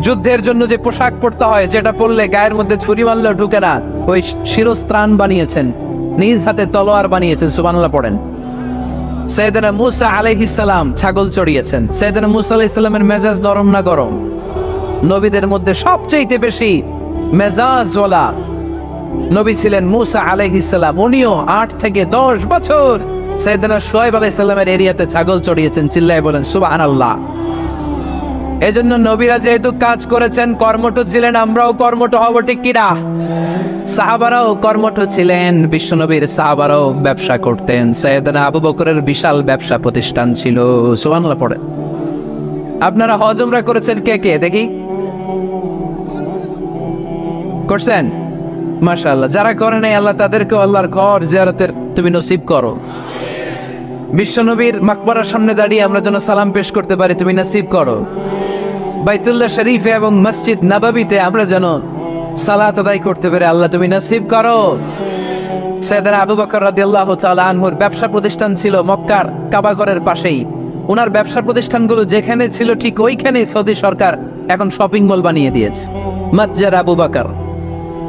যুদ্ধের জন্য যে পোশাক পরতে হয়, যেটা পরলে গায়ের মধ্যে ছুরি মারলেও ঢুকে না, ওই শিরস্ত্রাণ বানিয়েছেন, নিজ হাতে তলোয়ার বানিয়েছেন। সুবহানাল্লাহ পড়েন। সাইয়েদনা মূসা আলাইহিস সালাম ছাগল চড়িয়েছেন। সাইয়েদনা মূসা আলাইহিস সালামের মেজাজ নরম না গরম? নবীদের মধ্যে সবচেয়ে বেশি মেজাজওয়ালা নবী ছিলেন মূসা আলাইহিস সালাম। উনিও 8 থেকে 10 বছর সাইয়েদনা শুআয়ব আলাইহিস সালামের এরিয়াতে ছাগল চড়িয়েছেন। চিল্লায় বলেন সুবহানাল্লাহ। এজন্য নবীরা যেহেতু কাজ করেছেন, কর্মঠ ছিলেন, আমরাও কর্মঠ হব। ঠিক কিনা? সাহাবারাও কর্মঠ ছিলেন। বিশ্বনবীর সাহাবারাও ব্যবসা করতেন। সাইয়েদনা আবু বকরের বিশাল ব্যবসা প্রতিষ্ঠান ছিল। সুবহানাল্লাহ পড়েন। আপনারা হজ উমরা করেছেন কে কে দেখি? করছেন? মাশাআল্লাহ। যারা করে নাই আল্লাহ তাদেরকে আল্লাহর ঘর জিয়ারতের তুমি নসিব করো। বিশ্বনবীর মাকবারার সামনে দাঁড়িয়ে আমরা যেন সালাম পেশ করতে পারি, তুমি নসিব করো। বাইতুল্লাহ শরীফে এবং মসজিদ নববীতে আমরা যেন সালাত আদায় করতে পারি, আল্লাহ তুমি নসিব করো। সাইয়েদনা আবু বকর রাদিয়াল্লাহু তাআলা আনহুর ব্যবসা প্রতিষ্ঠান ছিল মক্কার কাবা ঘরের পাশেই। ওনার ব্যবসা প্রতিষ্ঠানগুলো যেখানে ছিল ঠিক ওইখানেই সৌদি সরকার এখন শপিং মল বানিয়ে দিয়েছে। মাতজার আবু বকর।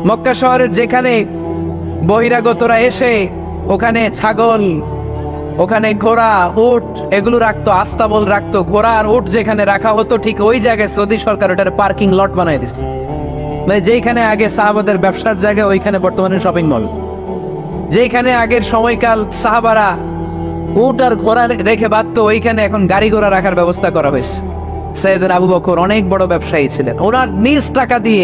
মক্কা শহরের যেখানে বহিরাগতরা এসে ওখানে ছাগল ওখানে ঘোড়া উট এগুলো রাখতো, আস্তাবল রাখতো। ঘোড়া আর উট যেখানে রাখা হতো ঠিক ওই জায়গায় সৌদি সরকার ওটার পার্কিং লট বানাই দিচ্ছে। মানে যেখানে আগে সাহাবাদের ব্যবসার জায়গা, ওইখানে বর্তমানে শপিং মল। যেখানে আগের সময়কাল সাহাবারা উট আর ঘোড়া রেখে বাঁধতো, ওইখানে এখন গাড়ি ঘোড়া রাখার ব্যবস্থা করা হয়েছে। সাইয়েদনা আবু বকর অনেক বড় ব্যবসায়ী ছিলেন। ওনার নিজ টাকা দিয়ে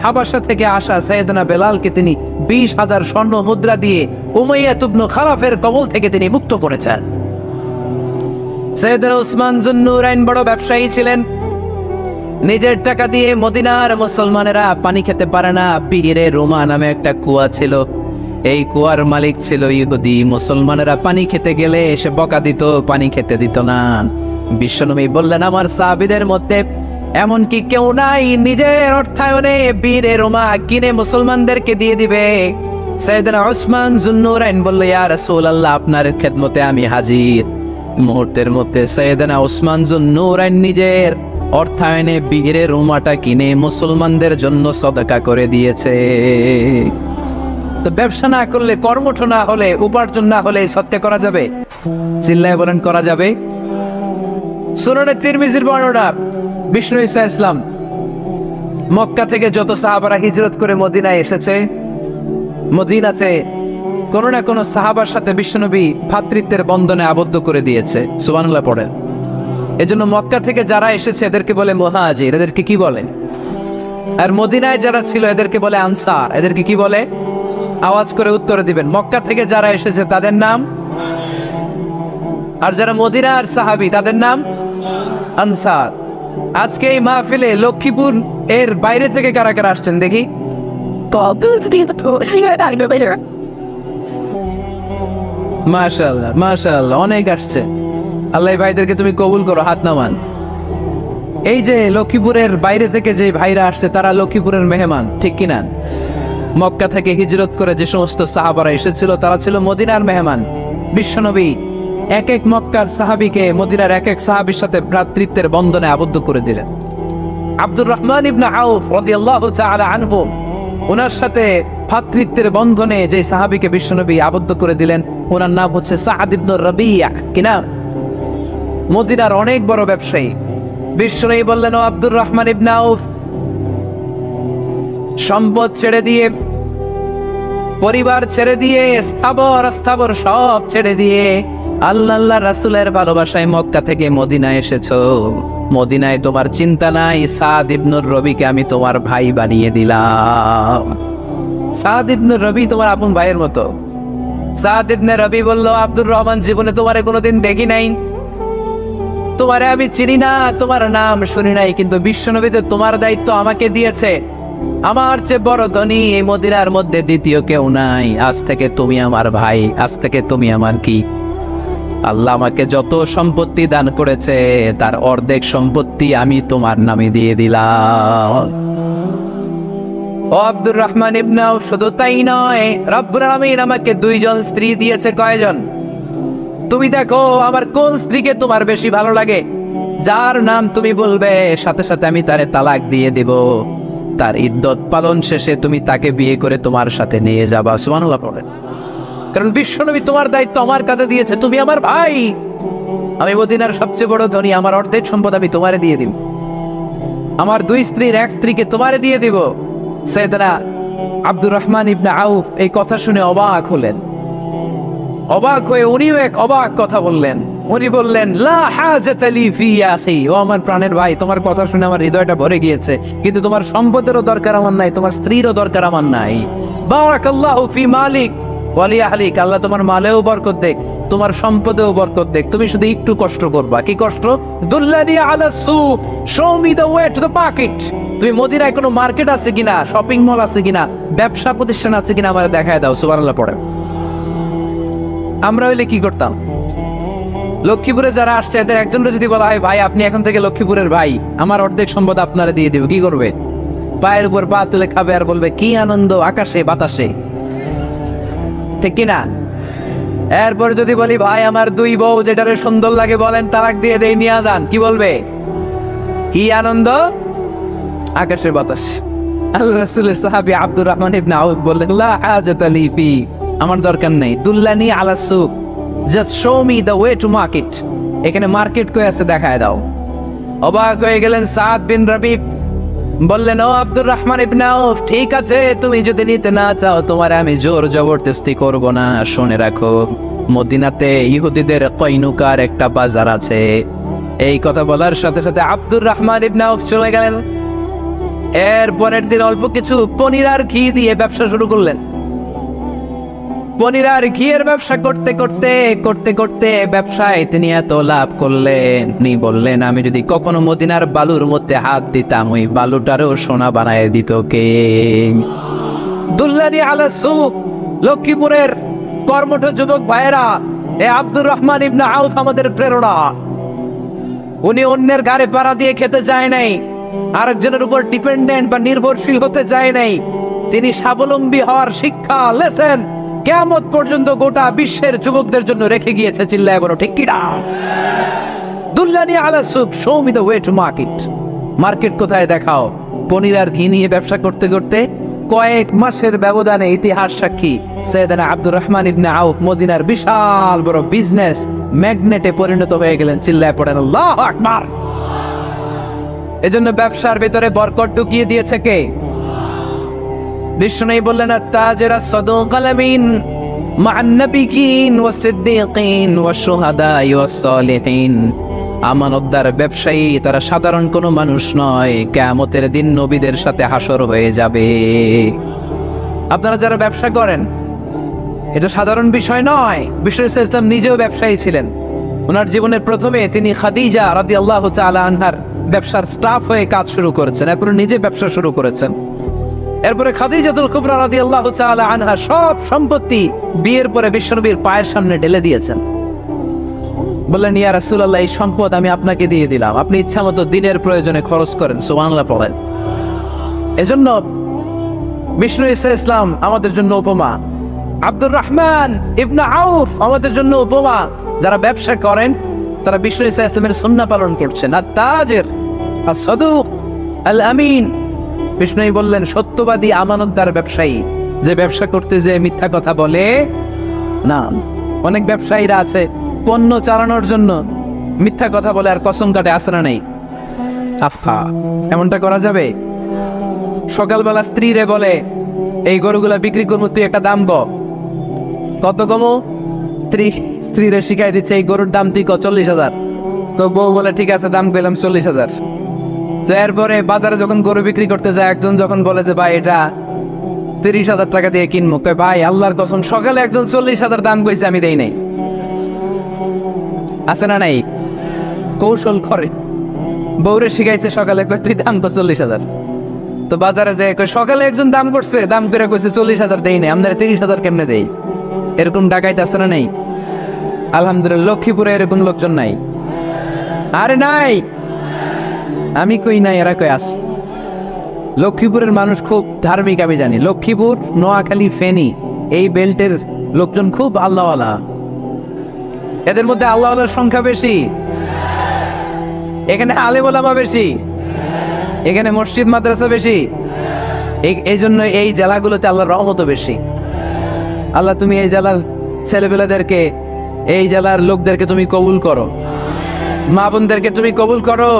হাবাসা থেকে আসা সাইয়েদনা বেলালকে তিনি 20,000 স্বর্ণ মুদ্রা দিয়ে উমাইয়া ইবনে খালাফের কবল থেকে তিনি মুক্ত করেছেন। সাইয়েদনা উসমান যুন্নুরাইন বড় ব্যবসায়ী ছিলেন। নিজের টাকা দিয়ে মদিনার মুসলমানেরা পানি খেতে পারে না, বিরে রোমা নামে একটা কুয়া ছিল, এই কুয়ার মালিক ছিল ইহুদি। মুসলমানেরা পানি খেতে গেলে এসে বকা দিত, পানি খেতে দিত না। বিশ্বনবী বললেন, আমার সাহাবীদের মধ্যে এমন কি কেউ নাই নিজের অর্থায়নে বীরে রোমা কিনে মুসলমানদেরকে দিয়ে দিবে? সাইয়েদনা উসমান যুন্নুরাইন বলল, ইয়া রাসূলুল্লাহ, আপনার খেদমতে আমি হাজির। মুহূর্তের মধ্যে সাইয়েদনা উসমান যুন্নুরাইন নিজের অর্থায়নে বীরে রোমাটা কিনে মুসলমানদের জন্য সদকা করে দিয়েছে। তো ব্যবসা না করলে, কর্মঠ না হলে, উপার্জন না হলে সৎকা করা যাবে? চিল্লায় বলেন, করা যাবে? সুনানে তিরমিজির বর্ণনা, বিষ্ণু ঈসা ইসলাম মক্কা থেকে যত সাহাবারা হিজরত করে মদিনায় এসেছে, মদিনাতে কোনো না কোনো সাহাবার সাথে বিশ্বনবী ভ্রাতৃত্বের বন্ধনে আবদ্ধ করে দিয়েছে। সুবহানাল্লাহ পড়েন। এজন্য মক্কা থেকে যারা এসেছে এদেরকে বলে মুহাজির। এদেরকে কি বলে? আর মদিনায় যারা ছিল এদেরকে বলে আনসার। এদেরকে কি বলে? আওয়াজ করে উত্তর দিবেন। মক্কা থেকে যারা এসেছে তাদের নাম, আর যারা মদিনার সাহাবী তাদের নাম আনসার। আজকে এই মাহফিলে লক্ষ্মীপুর এর বাইরে থেকে কারা কারা আসছেন দেখি? মাশাআল্লাহ, মাশাআল্লাহ, অনেক আসছে। আল্লাহ ভাইদেরকে তুমি কবুল করো, হাত নামান। এই যে লক্ষ্মীপুরের বাইরে থেকে যে ভাইরা আসছে তারা লক্ষ্মীপুরের মেহমান, ঠিক কিনা? মক্কা থেকে হিজরত করে যে সমস্ত সাহাবারা এসেছিল তারা ছিল মদিনার মেহমান। বিশ্বনবী এক এক মক্কার সাহাবীকে মদিনার এক এক সাহাবীর সাথে ভ্রাতৃত্বের বন্ধনে আবদ্ধ করে দিলেন। আব্দুর রহমান ইবনে আউফ রাদিয়াল্লাহু তাআলা আনহু, ওনার সাথে ভ্রাতৃত্বের বন্ধনে যে সাহাবীকে বিশ্বনবী আবদ্ধ করে দিলেন, ওনার নাম হচ্ছে সাআদ ইবনে রাবিয়া। কি নাম? মদিনার অনেক বড় ব্যবসায়ী। বিশ্বনবী বললেন, ও আব্দুর রহমান ইবনে আউফ, সম্পদ ছেড়ে দিয়ে, পরিবার ছেড়ে দিয়ে, স্থাবর সব ছেড়ে দিয়ে আল্লাহ রাসূলের ভালোবাসায় মক্কা থেকে মদিনায় এসেছো। মদিনায় তোমার চিন্তা নাই, সাদ ইবনুর রবিকে আমি তোমার ভাই বানিয়ে দিলাম। সাদ ইবনুর রবি তোমার আপন ভাইয়ের মতো। সাদ ইবনে রবি বলল, আব্দুর রহমান, জীবনে তোমারে কোনোদিন দেখি নাই, তোমারে আমি চিনি না, তোমার নাম শুনি নাই, কিন্তু বিশ্বনবীতে তোমার দায়িত্ব আমাকে দিয়েছে। আমার চেয়ে বড় ধনী এই মদিনার মধ্যে দ্বিতীয় কেউ নাই। আজ থেকে তুমি আমার ভাই, আজ থেকে তুমি আমার কি? আল্লাহ আমাকে যত সম্পত্তি দান করেছে তার অর্ধেক সম্পত্তি আমি তোমার নামে দিয়ে দিলাম। ও আব্দুর রহমান ইবনে আউফ, শুধু তাই নয়, রব্বুল আলামিন আমাকে 2 জন স্ত্রী দিয়েছে। কয়জন? তুমি দেখো আমার কোন স্ত্রীকে তোমার বেশি ভালো লাগে, যার নাম তুমি বলবে সাথে সাথে আমি তারে তালাক দিয়ে দেব। তার ইদ্যত পালন শেষে তুমি তাকে বিয়ে করে তোমার সাথে নিয়ে যাবা। সুবহানাল্লাহ পড়েন। কারণ বিশ্বনবী তোমার দায়িত্ব আমার কাছে দিয়েছে, তুমি আমার ভাই। আমি মদিনার সবচেয়ে বড় ধনী, আমার অর্ধেক সম্পদ আমি তোমারে দিয়ে দিব। আমার 2 স্ত্রীর 1 স্ত্রীকে তোমারে দিয়ে দিব। সাইয়েদনা আব্দুর রহমান ইবনে আউফ এই কথা শুনে অবাক হলেন। অবাক হয়ে উনিও এক অবাক কথা বললেন। উনি বললেন, লা হাজাতা লি ফি ইয়া আখি, ও আমার প্রাণের ভাই, তোমার কথা শুনে আমার হৃদয়টা ভরে গিয়েছে, কিন্তু তোমার সম্পদেরও দরকার আমার নাই, তোমার স্ত্রীরও দরকার আমার নাই। বারাকাল্লাহু ফি মালিক ওয়া লি আহলিক, আল্লাহ তোমার মালেও বরকত দেখ, তোমার সম্পদেও বরকত দেখ। তুমি শুধু একটু কষ্ট করবা। কি কষ্ট? দুল্লানি আলা সুক, show me the way to the market. তুমি মদিনায় কোনো মার্কেট আছে কিনা, শপিং মল আছে কিনা, ব্যবসা প্রতিষ্ঠান আছে কিনা আমারে দেখায় দাও। সুবহানাল্লাহ পড়ে। আমরা হইলে কি করতাম? লক্ষ্মীপুরে যারা আসছে এদের একজনকে যদি বলা হয়, ভাই আপনি এখন থেকে লক্ষ্মীপুরের ভাই, আমার অর্ধেক সম্পদ আপনারা দিয়ে দেব, কি করবে? পায়ের উপর পা তুলে খাবে আর বলবে, কি আনন্দ আকাশে বাতাসে, ঠিক কিনা? এরপর যদি বলি, ভাই আমার 2 বউ, যেটারে সুন্দর লাগে বলেন তালাক দিয়ে দেই, নিয়ে যান, কি বলবে? কি আনন্দ আকাশের বাতাস। আল্লাহ রাসূলের সাহাবী আব্দুর রহমান ইবনে আউফ বললেন, লা হাজাতা লি ফি, আমার দরকার নেই। দুল্লানি আলা সুক, just show me the way to market, এখানে মার্কেট কই আছে দেখায় দাও। অবাক হয়ে গেলেন সাদ বিন রাবিব, বললেন ও আব্দুর রহমান ইবনে আউফ, ঠিক আছে তুমি যদি নিতে না চাও তোমার আমি জোর জবরদস্তি করব না। শুনে রাখো মদিনাতে ইহুদিদের কয়নুকার একটা বাজার আছে। এই কথা বলার সাথে সাথে আব্দুর রহমান ইবনে আউফ চলে গেলেন। এর পরের দিন অল্প কিছু পনির আর ঘি দিয়ে ব্যবসা শুরু করলেন। পনির আর ঘিয়ের ব্যবসা করতে করতে করতে করতে ব্যবসায় তিনি এত লাভ করলেন, তিনি বললেন আমি যদি কখনো মদিনার বালুর মধ্যে হাত দিতাম ওই বালুটারও সোনা বানায় দিত কে। দুল্লানি আলা সুক, লক্ষ্মীপুরের কর্মঠ যুবক ভাইয়েরা, এ আব্দুর রহমান ইবনে আউফ আমাদের প্রেরণা। উনি অন্যের ঘাড়ে পাড়া দিয়ে খেতে যায় নাই, আরেকজনের উপর ডিপেন্ডেন্ট বা নির্ভরশীল হতে যায় নাই। তিনি স্বাবলম্বী হওয়ার শিক্ষা লেসেন কিয়ামত পর্যন্ত গোটা বিশ্বের যুবকদের জন্য রেখে গিয়েছে। চিল্লায় বলো ঠিক কিনা? দুল্লানি আলা সুক, show me the way to market. Market কোথায় দেখাও। পনির আর ঘি নিয়ে ব্যবসা করতে করতে কয়েক মাসের ব্যবধানে ইতিহাস সাক্ষী সৈয়দনা আব্দুর রহমান ইবনে আউফ মদিনার বিশাল বড় বিজনেস ম্যাগনেটে পরিণত হয়ে গেলেন। চিল্লায় পড়েন আল্লাহু আকবার। এজন্য ব্যবসার ভিতরে বরকত ঢুকিয়ে দিয়েছে কে? বিষ্ণু বললেন আত-তাজিরা সাদুকাল আমিন মা'আন নাবিয়্যিন ওয়াস সিদ্দীকিন ওয়াশ শুহাদা'i ওয়াস সালিহিন। আমানতদার ব্যবসায়ী তারা সাধারণ কোনো মানুষ নয়, কিয়ামতের দিন নবীদের সাথে হাসর হয়ে যাবে। আপনারা যারা ব্যবসা করেন এটা সাধারণ বিষয় নয়। বিষ্ণু ইসলাম নিজেও ব্যবসায়ী ছিলেন। ওনার জীবনের প্রথমে তিনি খাদিজা রাদিয়াল্লাহু তাআলা আনহার ব্যবসার স্টাফ হয়ে কাজ শুরু করেছেন, এরপরে নিজে ব্যবসা শুরু করেছেন। এরপরে খাদিজাতুল কুবরা রাদিয়াল্লাহু তাআলা আনহা সব সম্পত্তি বিয়ের পরে বিশ্বনবীর পায়ের সামনে ঢেলে দিয়েছেন। বললেন ইয়া রাসূলুল্লাহ, এই সম্পদ আমি আপনাকে দিয়ে দিলাম, আপনি ইচ্ছামতো দিনের প্রয়োজনে খরচ করেন। সুবহানাল্লাহ পড়েন। এজন্য বিষ্ণু ইসলাম আমাদের জন্য উপমা, আব্দুর রহমান ইবনে আউফ আমাদের জন্য উপমা। যারা ব্যবসা করেন তারা বিষ্ণু ইসলামের সুন্নাহ পালন করছেন। আত-তাজির আস-সাদুক আল আমিন, বিষ্ণু বললেন সত্যবাদী আমানতদার ব্যবসায়ী, যে ব্যবসা করতে যে মিথ্যা কথা বলে না। অনেক ব্যবসায়ীরা আছে পণ্য চালানোর জন্য মিথ্যা কথা বলে আর কসম কাটে, আছে না নেই? আফা, এমনটা করা যাবে? সকালবেলা স্ত্রীরে বলে এই গরুগুলা বিক্রি করবো, তুই একটা দাম কত কমো? স্ত্রীরে শিখাই দিচ্ছে এই গরুর দাম তুই 40,000। তো বউ বলে ঠিক আছে, দাম পেলাম 40,000। তো এরপরে বাজারে যখন গরু বিক্রি করতে যায় একজন যখন বলে যে ভাই এটা 30,000 টাকা দিয়ে কিনবো, কয় ভাই আল্লাহর কসম সকালে একজন 40,000 দাম কইছে আমি দেই নাই। আছে না নাই? কৌশল করে বউরে শিখাইছে সকালে, কয় তুই দাম কর 40,000। তো বাজারে যায় কয় সকালে একজন দাম করছে, দাম করে কইছে 40,000 দেই নাই, আমরা 30,000 কেমনে দেই? এরকম ডাকাইতে আছে না নাই? আলহামদুলিল্লাহ লক্ষ্মীপুরে এরকম লোকজন নাই। আরে নাই, আমি কই নাই, এরা কই আস। লক্ষ্মীপুরের মানুষ খুব ধার্মিক, আমি জানি। লক্ষ্মীপুর, নোয়াখালী, ফেনী এই বেল্টের লোকজন খুব আল্লাহওয়ালা। এদের মধ্যে আল্লাহওয়ালার সংখ্যা বেশি, এখানে আলেম ওলামা বেশি, এখানে মসজিদ মাদ্রাসা বেশি। এই জন্য এই জেলাগুলোতে আল্লাহর রহমত বেশি। আল্লাহ তুমি এই জেলার ছেলেপেলেদেরকে, এই জেলার লোকদেরকে তুমি কবুল করো, মা বোনদেরকে তুমি কবুল করো।